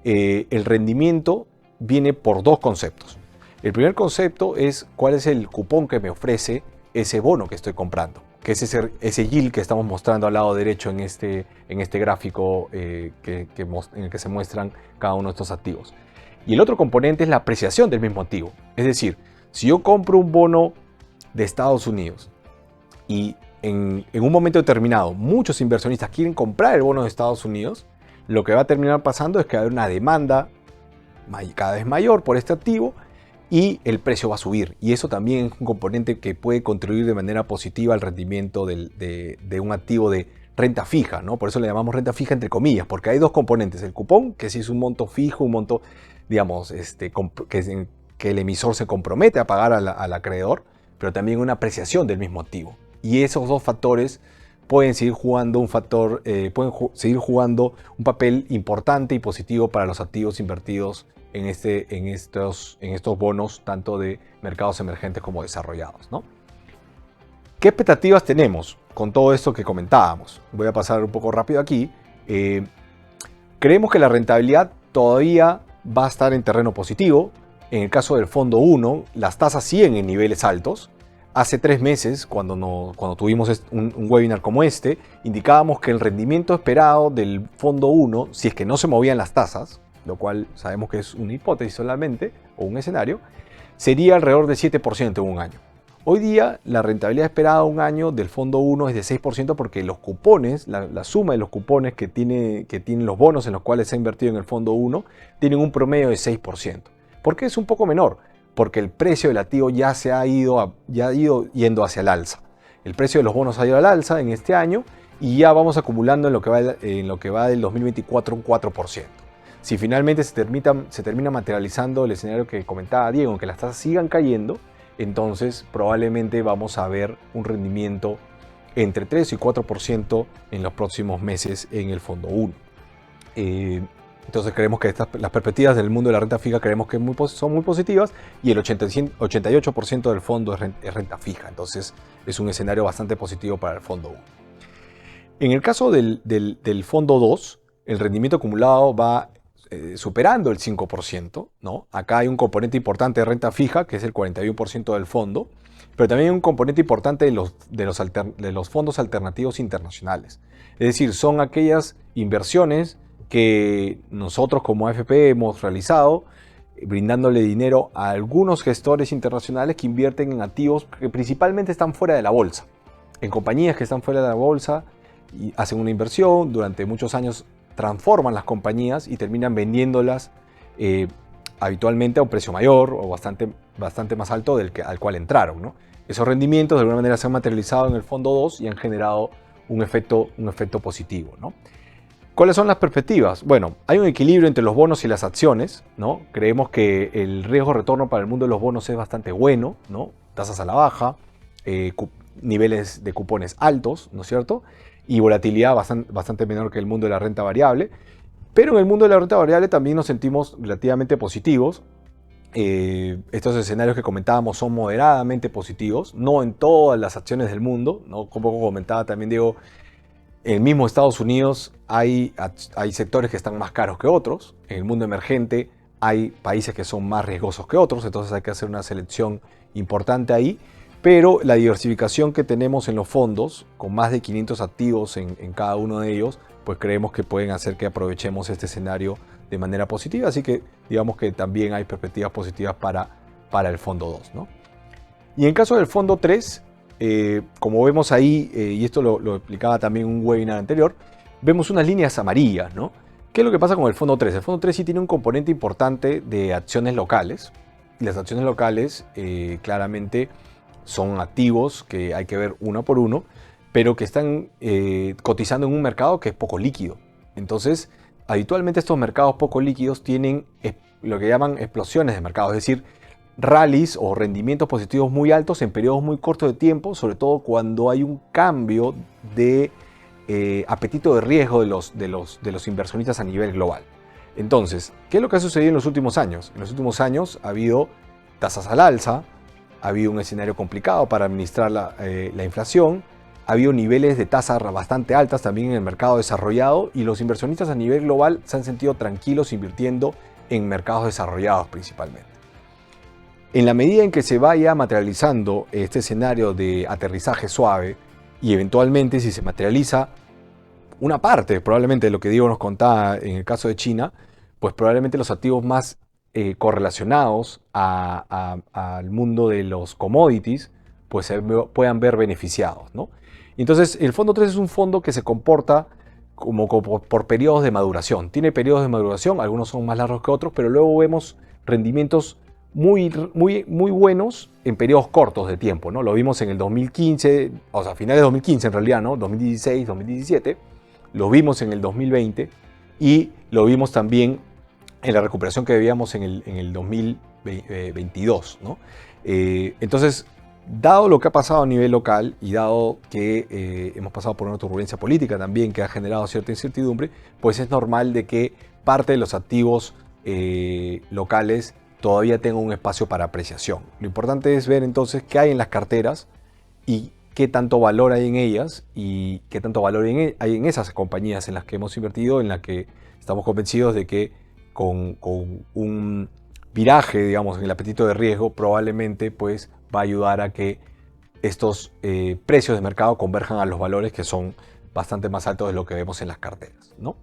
el rendimiento viene por dos conceptos. El primer concepto es cuál es el cupón que me ofrece ese bono que estoy comprando, que es ese yield que estamos mostrando al lado derecho en este gráfico en el que se muestran cada uno de estos activos. Y el otro componente es la apreciación del mismo activo. Es decir, si yo compro un bono de Estados Unidos y en un momento determinado muchos inversionistas quieren comprar el bono de Estados Unidos, lo que va a terminar pasando es que va a haber una demanda cada vez mayor por este activo, y el precio va a subir. Y eso también es un componente que puede contribuir de manera positiva al rendimiento de un activo de renta fija, ¿no? Por eso le llamamos renta fija entre comillas, porque hay dos componentes. El cupón, que sí es un monto fijo, un monto, digamos, que el emisor se compromete a pagar al acreedor, pero también una apreciación del mismo activo. Y esos dos factores pueden seguir jugando seguir jugando un papel importante y positivo para los activos invertidos en estos bonos, tanto de mercados emergentes como desarrollados, ¿no? ¿Qué expectativas tenemos con todo esto que comentábamos? Voy a pasar un poco rápido aquí. Creemos que la rentabilidad todavía va a estar en terreno positivo. En el caso del fondo 1, las tasas siguen en niveles altos. Hace 3 meses, cuando tuvimos un webinar como este, indicábamos que el rendimiento esperado del fondo 1, si es que no se movían las tasas, lo cual sabemos que es una hipótesis solamente, o un escenario, sería alrededor de 7% en un año. Hoy día, la rentabilidad esperada un año del fondo 1 es de 6% porque los cupones, la suma de los cupones que tienen los bonos en los cuales se ha invertido en el fondo 1, tienen un promedio de 6%. ¿Por qué es un poco menor? Porque el precio del activo ya ha ido yendo hacia el alza. El precio de los bonos ha ido al alza en este año y ya vamos acumulando en lo que va del 2024 un 4%. Si finalmente se termina materializando el escenario que comentaba Diego, que las tasas sigan cayendo, entonces probablemente vamos a ver un rendimiento entre 3 y 4% en los próximos meses en el fondo 1. Entonces creemos que las perspectivas del mundo de la renta fija creemos que son muy positivas y el 88% del fondo es renta fija. Entonces es un escenario bastante positivo para el fondo 1. En el caso del fondo 2, el rendimiento acumulado va superando el 5%, ¿no? Acá hay un componente importante de renta fija, que es el 41% del fondo, pero también hay un componente importante de los fondos alternativos internacionales. Es decir, son aquellas inversiones que nosotros como AFP hemos realizado, brindándole dinero a algunos gestores internacionales que invierten en activos que principalmente están fuera de la bolsa, en compañías que están fuera de la bolsa y hacen una inversión, durante muchos años transforman las compañías y terminan vendiéndolas habitualmente a un precio mayor o bastante más alto al cual entraron, ¿no? Esos rendimientos de alguna manera se han materializado en el fondo 2 y han generado un efecto positivo, ¿no? ¿Cuáles son las perspectivas? Bueno, hay un equilibrio entre los bonos y las acciones, ¿no? Creemos que el riesgo-retorno para el mundo de los bonos es bastante bueno, ¿no? Tasas a la baja, niveles de cupones altos, ¿no es cierto? Y volatilidad bastante menor que el mundo de la renta variable. Pero en el mundo de la renta variable también nos sentimos relativamente positivos. Estos escenarios que comentábamos son moderadamente positivos, no en todas las acciones del mundo, ¿no? Como comentaba también Diego, en el mismo Estados Unidos hay sectores que están más caros que otros. En el mundo emergente hay países que son más riesgosos que otros, entonces hay que hacer una selección importante ahí. Pero la diversificación que tenemos en los fondos, con más de 500 activos en cada uno de ellos, pues creemos que pueden hacer que aprovechemos este escenario de manera positiva. Así que digamos que también hay perspectivas positivas para el fondo 2, ¿no? Y en caso del fondo 3, como vemos ahí, y esto lo explicaba también en un webinar anterior, vemos unas líneas amarillas, ¿no? ¿Qué es lo que pasa con el fondo 3? El fondo 3 sí tiene un componente importante de acciones locales. Y las acciones locales claramente son activos que hay que ver uno por uno, pero que están cotizando en un mercado que es poco líquido. Entonces, habitualmente estos mercados poco líquidos tienen lo que llaman explosiones de mercado, es decir, rallies o rendimientos positivos muy altos en periodos muy cortos de tiempo, sobre todo cuando hay un cambio de apetito de riesgo de los inversionistas a nivel global. Entonces, ¿qué es lo que ha sucedido en los últimos años? En los últimos años ha habido tasas al alza, ha habido un escenario complicado para administrar la inflación, ha habido niveles de tasas bastante altas también en el mercado desarrollado y los inversionistas a nivel global se han sentido tranquilos invirtiendo en mercados desarrollados principalmente. En la medida en que se vaya materializando este escenario de aterrizaje suave y eventualmente si se materializa una parte probablemente de lo que Diego nos contaba en el caso de China, pues probablemente los activos más correlacionados al mundo de los commodities pues se puedan ver beneficiados, ¿no? Entonces el fondo 3 es un fondo que se comporta como por periodos de maduración. Tiene periodos de maduración, algunos son más largos que otros, pero luego vemos rendimientos muy buenos en periodos cortos de tiempo, ¿no? Lo vimos en el 2015, o sea, finales de 2015 en realidad, ¿no? 2016, 2017, lo vimos en el 2020 y lo vimos también en la recuperación que veíamos en el 2022, ¿no? Entonces, dado lo que ha pasado a nivel local y dado que hemos pasado por una turbulencia política también que ha generado cierta incertidumbre, pues es normal de que parte de los activos locales todavía tengan un espacio para apreciación. Lo importante es ver entonces qué hay en las carteras y qué tanto valor hay en ellas y qué tanto valor hay en esas compañías en las que hemos invertido, en las que estamos convencidos de que con un viraje, digamos, en el apetito de riesgo, probablemente pues va a ayudar a que estos precios de mercado converjan a los valores que son bastante más altos de lo que vemos en las carteras, ¿no?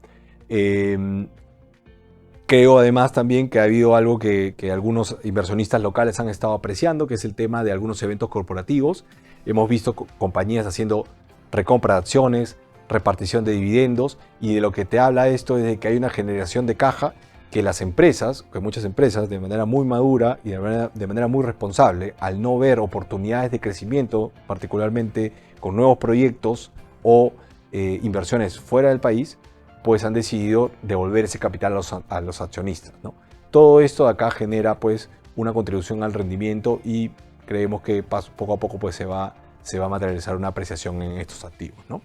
Creo además también que ha habido algo que algunos inversionistas locales han estado apreciando, que es el tema de algunos eventos corporativos. Hemos visto compañías haciendo recompra de acciones, repartición de dividendos, y de lo que te habla esto es de que hay una generación de caja que las empresas, que muchas empresas de manera muy madura y de manera muy responsable, al no ver oportunidades de crecimiento, particularmente con nuevos proyectos o inversiones fuera del país, pues han decidido devolver ese capital a los accionistas, ¿no? Todo esto de acá genera pues una contribución al rendimiento y creemos que poco a poco pues se va a materializar una apreciación en estos activos, ¿no?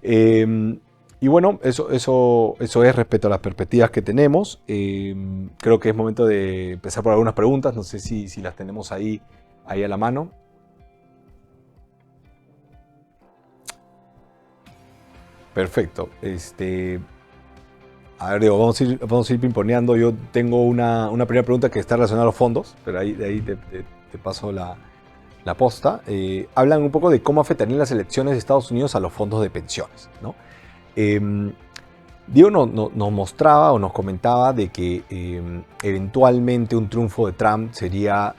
Y bueno, eso es respecto a las perspectivas que tenemos. Creo que es momento de empezar por algunas preguntas. No sé si las tenemos ahí a la mano. Perfecto. A ver, Diego, vamos a ir pimponeando. Yo tengo una primera pregunta que está relacionada a los fondos, pero de ahí te paso la posta. Hablan un poco de cómo afectarían las elecciones de Estados Unidos a los fondos de pensiones, ¿no? Diego nos mostraba o nos comentaba de que eventualmente un triunfo de Trump sería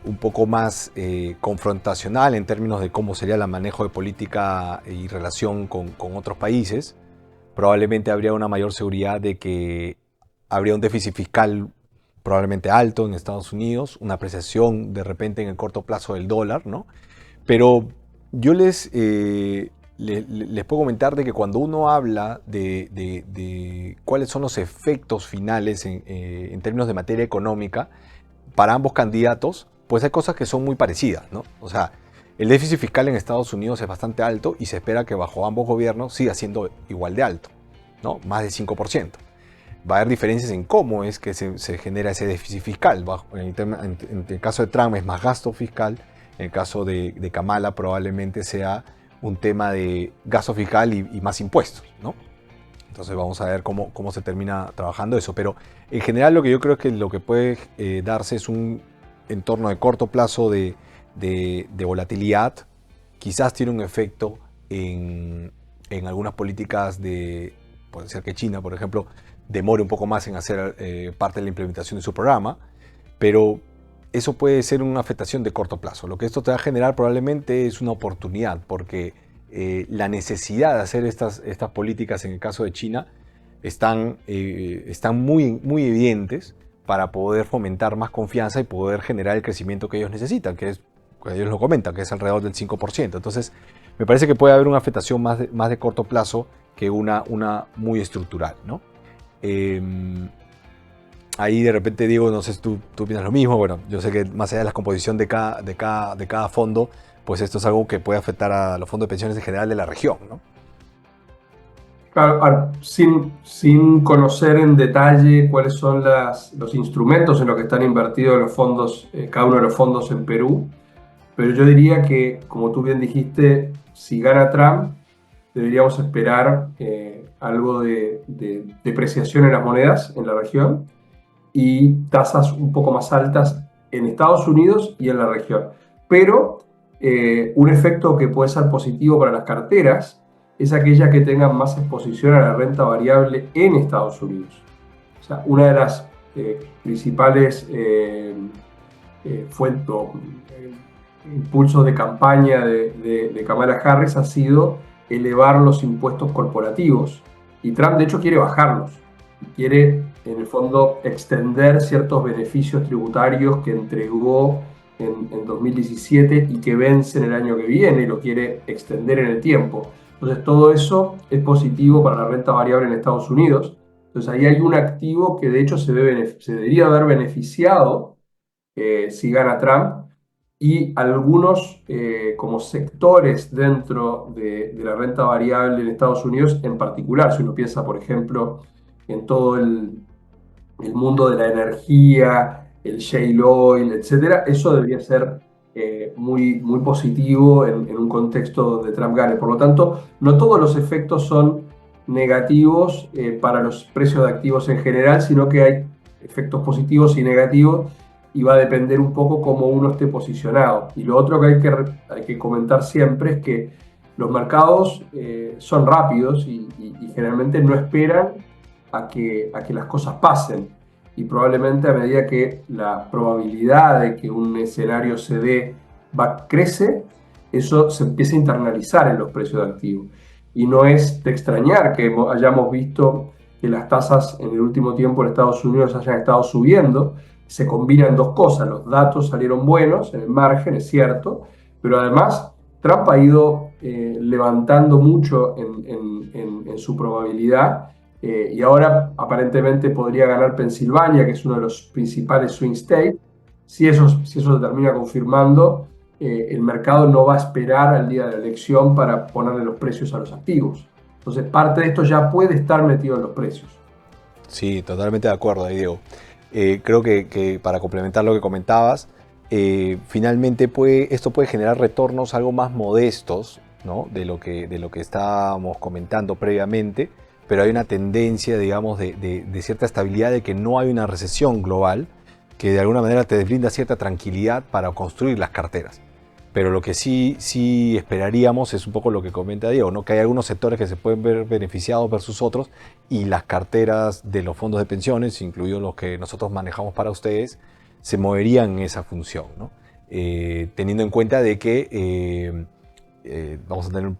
un poco más confrontacional en términos de cómo sería el manejo de política y relación con otros países. Probablemente habría una mayor seguridad de que habría un déficit fiscal probablemente alto en Estados Unidos, una apreciación de repente en el corto plazo del dólar, ¿no? Pero yo les puedo comentar de que cuando uno habla de cuáles son los efectos finales en términos de materia económica para ambos candidatos, pues hay cosas que son muy parecidas, ¿no? O sea, el déficit fiscal en Estados Unidos es bastante alto y se espera que bajo ambos gobiernos siga siendo igual de alto, ¿no? Más de 5%. Va a haber diferencias en cómo es que se genera ese déficit fiscal. En el caso de Trump es más gasto fiscal, en el caso de Kamala probablemente sea un tema de gasto fiscal y más impuestos, ¿no? Entonces vamos a ver cómo se termina trabajando eso. Pero en general lo que yo creo es que lo que puede darse es un entorno de corto plazo de volatilidad. Quizás tiene un efecto en algunas políticas puede ser que China, por ejemplo, demore un poco más en hacer parte de la implementación de su programa, pero eso puede ser una afectación de corto plazo. Lo que esto te va a generar probablemente es una oportunidad, porque la necesidad de hacer estas políticas en el caso de China están muy evidentes para poder fomentar más confianza y poder generar el crecimiento que ellos necesitan, que ellos lo comentan, que es alrededor del 5%. Entonces, me parece que puede haber una afectación más de corto plazo que una muy estructural, ¿no? Ahí de repente, Diego, no sé si tú opinas lo mismo. Bueno, yo sé que más allá de la composición de cada fondo, pues esto es algo que puede afectar a los fondos de pensiones en general de la región, ¿no? Claro, sin conocer en detalle cuáles son los instrumentos en los que están invertidos los fondos, cada uno de los fondos en Perú, pero yo diría que, como tú bien dijiste, si gana Trump, deberíamos esperar algo de depreciación en las monedas en la región y tasas un poco más altas en Estados Unidos y en la región. Pero un efecto que puede ser positivo para las carteras es aquella que tengan más exposición a la renta variable en Estados Unidos. O sea, una de las principales fuentes o impulsos de campaña de Kamala Harris ha sido elevar los impuestos corporativos. Y Trump, de hecho, quiere bajarlos. Quiere en el fondo, extender ciertos beneficios tributarios que entregó en 2017 y que vence en el año que viene y lo quiere extender en el tiempo. Entonces, todo eso es positivo para la renta variable en Estados Unidos. Entonces, ahí hay un activo que de hecho se debería haber beneficiado si gana Trump, y algunos como sectores dentro de la renta variable en Estados Unidos en particular. Si uno piensa, por ejemplo, en todo el mundo de la energía, el shale oil, etcétera, eso debería ser muy positivo en un contexto donde Trump gane. Por lo tanto, no todos los efectos son negativos para los precios de activos en general, sino que hay efectos positivos y negativos, y va a depender un poco cómo uno esté posicionado. Y lo otro que hay que comentar siempre es que los mercados son rápidos y generalmente no esperan a que las cosas pasen, y probablemente a medida que la probabilidad de que un escenario se dé crece, eso se empieza a internalizar en los precios de activos. Y no es de extrañar que hayamos visto que las tasas en el último tiempo en Estados Unidos hayan estado subiendo. Se combinan dos cosas: los datos salieron buenos en el margen, es cierto, pero además Trump ha ido levantando mucho en su probabilidad, y ahora aparentemente podría ganar Pensilvania, que es uno de los principales swing states. Si eso se termina confirmando, el mercado no va a esperar al día de la elección para ponerle los precios a los activos. Entonces, parte de esto ya puede estar metido en los precios. Sí, totalmente de acuerdo ahí, Diego. Creo que para complementar lo que comentabas, finalmente esto puede generar retornos algo más modestos, ¿no? de lo que estábamos comentando previamente, pero hay una tendencia, digamos, de cierta estabilidad, de que no hay una recesión global, que de alguna manera te brinda cierta tranquilidad para construir las carteras. Pero lo que sí esperaríamos es un poco lo que comenta Diego, ¿no? Que hay algunos sectores que se pueden ver beneficiados versus otros, y las carteras de los fondos de pensiones, incluidos los que nosotros manejamos para ustedes, se moverían en esa función, ¿no? Teniendo en cuenta de que vamos a tener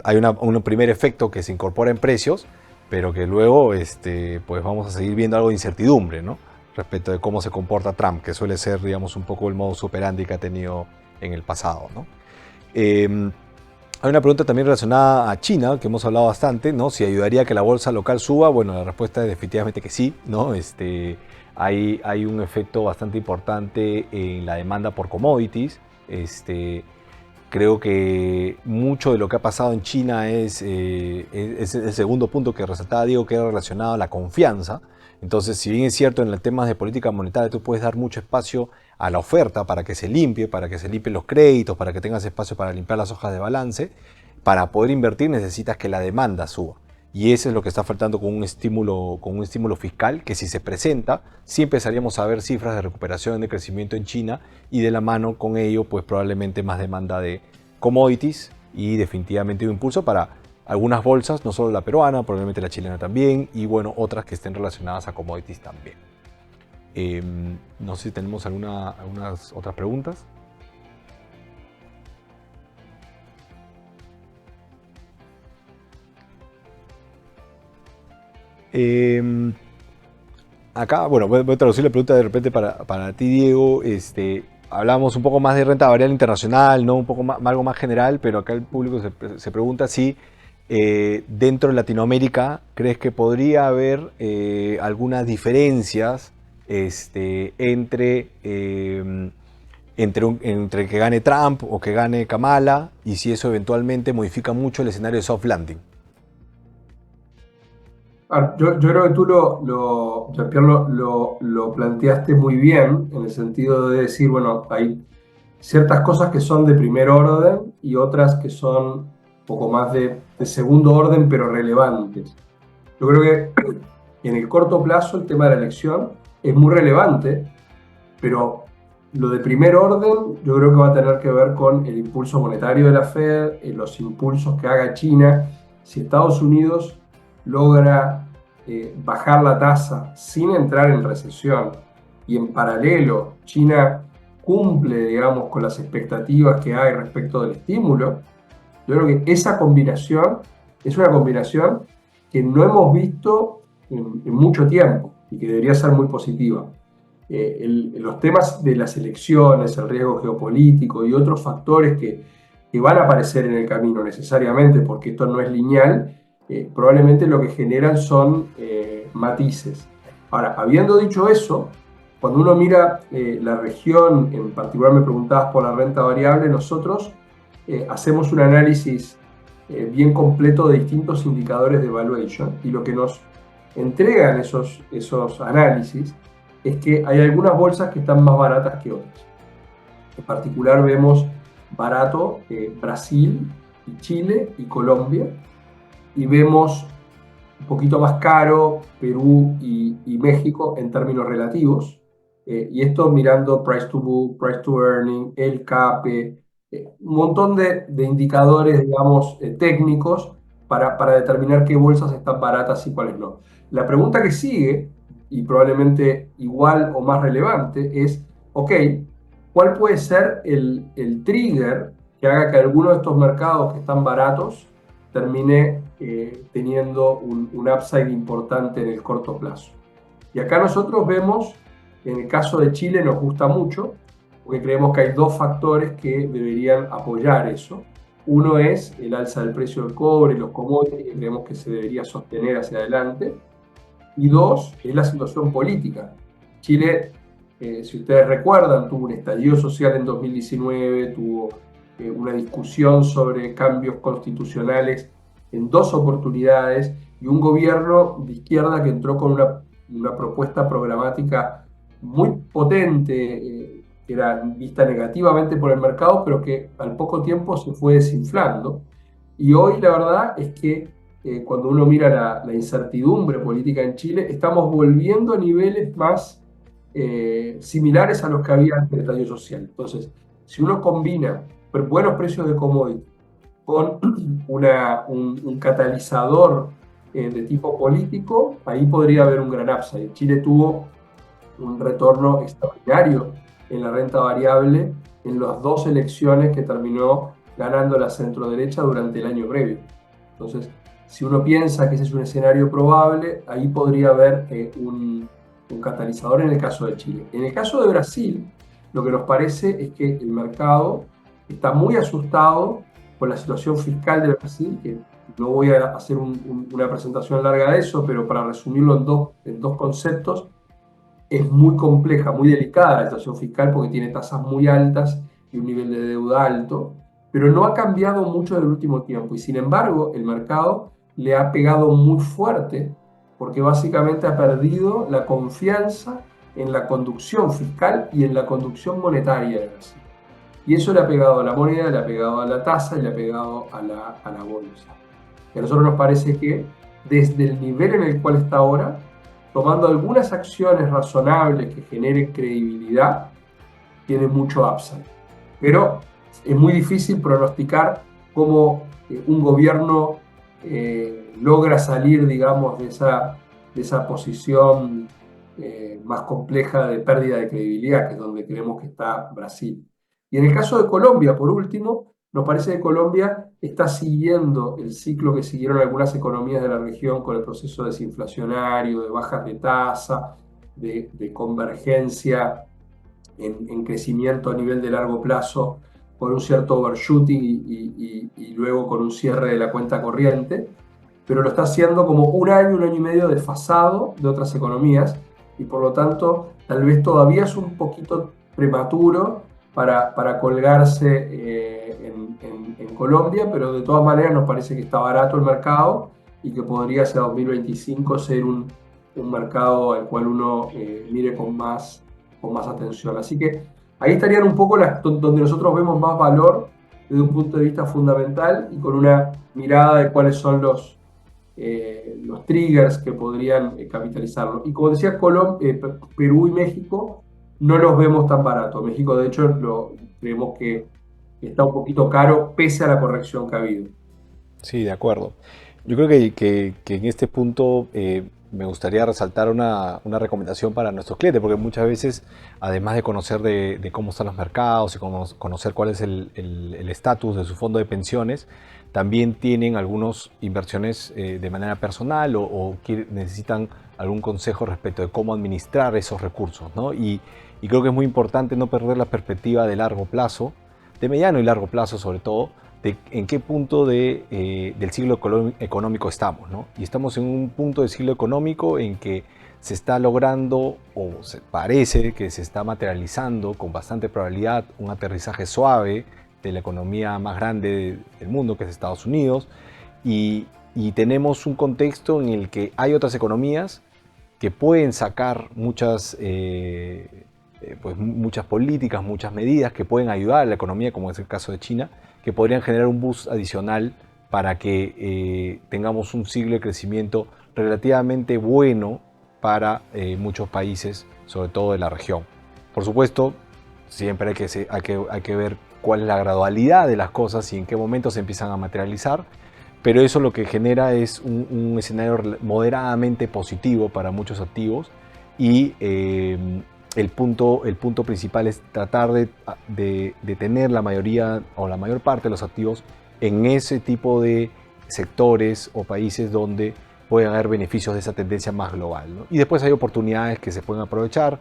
hay un primer efecto que se incorpora en precios, pero que luego pues vamos a seguir viendo algo de incertidumbre, ¿no? Respecto de cómo se comporta Trump, que suele ser, digamos, un poco el modus operandi que ha tenido en el pasado, ¿no? Hay una pregunta también relacionada a China, que hemos hablado bastante, ¿no? Si ayudaría a que la bolsa local suba. Bueno, la respuesta es definitivamente que sí, ¿no? Hay un efecto bastante importante en la demanda por commodities. Creo que mucho de lo que ha pasado en China es el segundo punto que resaltaba Diego, que era relacionado a la confianza. Entonces, si bien es cierto, en los temas de política monetaria tú puedes dar mucho espacio a la oferta para que se limpien los créditos, para que tengas espacio para limpiar las hojas de balance, para poder invertir necesitas que la demanda suba. Y eso es lo que está faltando con un estímulo fiscal, que si se presenta, sí empezaríamos a ver cifras de recuperación, de crecimiento en China, y de la mano con ello, pues probablemente más demanda de commodities, y definitivamente un impulso para algunas bolsas, no solo la peruana, probablemente la chilena también, y bueno, otras que estén relacionadas a commodities también. No sé si tenemos algunas otras preguntas. Acá, bueno, voy a traducir la pregunta de repente para ti, Diego. Hablamos un poco más de renta variable internacional, ¿no? Un poco más, algo más general, pero acá el público se pregunta si dentro de Latinoamérica crees que podría haber algunas diferencias entre que gane Trump o que gane Kamala, y si eso eventualmente modifica mucho el escenario de soft landing. Yo creo que tú Jean-Pierre, lo planteaste muy bien, en el sentido de decir, bueno, hay ciertas cosas que son de primer orden y otras que son un poco más de segundo orden, pero relevantes. Yo creo que en el corto plazo el tema de la elección es muy relevante, pero lo de primer orden yo creo que va a tener que ver con el impulso monetario de la Fed, los impulsos que haga China. Si Estados Unidos logra bajar la tasa sin entrar en recesión, y en paralelo China cumple, digamos, con las expectativas que hay respecto del estímulo, yo creo que esa combinación es una combinación que no hemos visto en mucho tiempo. y que debería ser muy positiva. Los temas de las elecciones, el riesgo geopolítico y otros factores que van a aparecer en el camino necesariamente, porque esto no es lineal, probablemente lo que generan son matices. Ahora, habiendo dicho eso, cuando uno mira la región, en particular me preguntabas por la renta variable, nosotros hacemos un análisis bien completo de distintos indicadores de valuation, y lo que nos entregan esos análisis es que hay algunas bolsas que están más baratas que otras. En particular vemos barato Brasil, y Chile y Colombia, y vemos un poquito más caro Perú y México en términos relativos. Y esto mirando price to book, price to earning, el CAPE, un montón de indicadores, digamos, técnicos para determinar qué bolsas están baratas y cuáles no. La pregunta que sigue, y probablemente igual o más relevante, es, ok, ¿cuál puede ser el trigger que haga que alguno de estos mercados que están baratos termine teniendo un upside importante en el corto plazo? Y acá nosotros vemos, en el caso de Chile nos gusta mucho, porque creemos que hay dos factores que deberían apoyar eso. Uno es el alza del precio del cobre y los commodities, que creemos que se debería sostener hacia adelante. Y dos, es la situación política. Chile, si ustedes recuerdan, tuvo un estallido social en 2019, tuvo una discusión sobre cambios constitucionales en dos oportunidades, y un gobierno de izquierda que entró con una propuesta programática muy potente, que era vista negativamente por el mercado, pero que al poco tiempo se fue desinflando. Y hoy la verdad es que cuando uno mira la incertidumbre política en Chile, estamos volviendo a niveles más similares a los que había antes del estallido social. Entonces, si uno combina buenos precios de commodity con un catalizador de tipo político, ahí podría haber un gran upside. Chile tuvo un retorno extraordinario en la renta variable en las dos elecciones que terminó ganando la centroderecha durante el año previo. Entonces, si uno piensa que ese es un escenario probable, ahí podría haber un catalizador en el caso de Chile. En el caso de Brasil, lo que nos parece es que el mercado está muy asustado con la situación fiscal de Brasil, que no voy a hacer una presentación larga de eso, pero para resumirlo en dos conceptos, es muy compleja, muy delicada la situación fiscal porque tiene tasas muy altas y un nivel de deuda alto, pero no ha cambiado mucho en el último tiempo, y sin embargo el mercado le ha pegado muy fuerte porque básicamente ha perdido la confianza en la conducción fiscal y en la conducción monetaria de Brasil. Y eso le ha pegado a la moneda, le ha pegado a la tasa y le ha pegado a la bolsa. Y a nosotros nos parece que desde el nivel en el cual está ahora, tomando algunas acciones razonables que generen credibilidad, tiene mucho upside. Pero es muy difícil pronosticar cómo un gobierno logra salir, digamos, de esa posición más compleja de pérdida de credibilidad, que es donde creemos que está Brasil. Y en el caso de Colombia, por último, nos parece que Colombia está siguiendo el ciclo que siguieron algunas economías de la región con el proceso desinflacionario, de bajas de tasa, de convergencia en crecimiento a nivel de largo plazo, con un cierto overshooting y luego con un cierre de la cuenta corriente, pero lo está haciendo como un año y medio desfasado de otras economías, y por lo tanto tal vez todavía es un poquito prematuro para colgarse en Colombia, pero de todas maneras nos parece que está barato el mercado y que podría hacia 2025 ser un mercado al cual uno mire con más atención. Así que ahí estarían un poco donde nosotros vemos más valor desde un punto de vista fundamental y con una mirada de cuáles son los triggers que podrían capitalizarlo. Y como decía, Perú y México no los vemos tan baratos. México, de hecho, creemos que está un poquito caro pese a la corrección que ha habido. Sí, de acuerdo. Yo creo que en este punto me gustaría resaltar una recomendación para nuestros clientes, porque muchas veces, además de conocer de cómo están los mercados y conocer cuál es el estatus de su fondo de pensiones, también tienen algunas inversiones de manera personal o necesitan algún consejo respecto de cómo administrar esos recursos, ¿no? Y creo que es muy importante no perder la perspectiva de largo plazo, de mediano y largo plazo sobre todo, de en qué punto del ciclo económico estamos, ¿no? Y estamos en un punto del ciclo económico en que se está logrando, o se parece que se está materializando con bastante probabilidad, un aterrizaje suave de la economía más grande del mundo, que es Estados Unidos, y tenemos un contexto en el que hay otras economías que pueden sacar muchas políticas, muchas medidas que pueden ayudar a la economía, como es el caso de China, que podrían generar un boost adicional para que tengamos un ciclo de crecimiento relativamente bueno para muchos países, sobre todo de la región. Por supuesto, siempre hay que ver cuál es la gradualidad de las cosas y en qué momento se empiezan a materializar, pero eso lo que genera es un escenario moderadamente positivo para muchos activos y el punto principal es tratar de tener la mayoría o la mayor parte de los activos en ese tipo de sectores o países donde pueden haber beneficios de esa tendencia más global, ¿no? Y después hay oportunidades que se pueden aprovechar,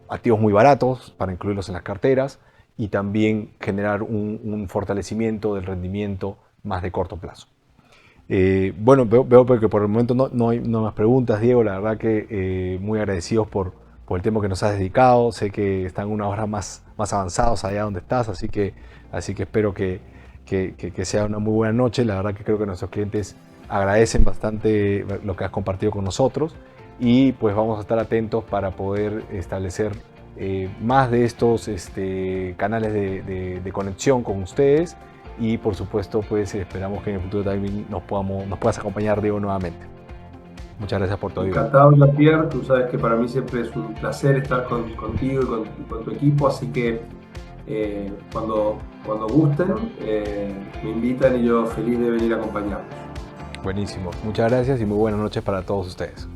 activos muy baratos para incluirlos en las carteras y también generar un fortalecimiento del rendimiento más de corto plazo. Bueno, veo que por el momento no hay más preguntas, Diego. La verdad que muy agradecidos por el tiempo que nos has dedicado. Sé que están unas horas más avanzados allá donde estás, así que espero que sea una muy buena noche. La verdad que creo que nuestros clientes agradecen bastante lo que has compartido con nosotros y pues vamos a estar atentos para poder establecer más de estos canales de conexión con ustedes y por supuesto pues esperamos que en el futuro también nos puedas acompañar, Diego, nuevamente. Muchas gracias por todo. Encantado, Jean-Pierre. Tú sabes que para mí siempre es un placer estar contigo y con tu equipo, así que cuando gusten me invitan y yo feliz de venir a acompañarlos. Buenísimo. Muchas gracias y muy buenas noches para todos ustedes.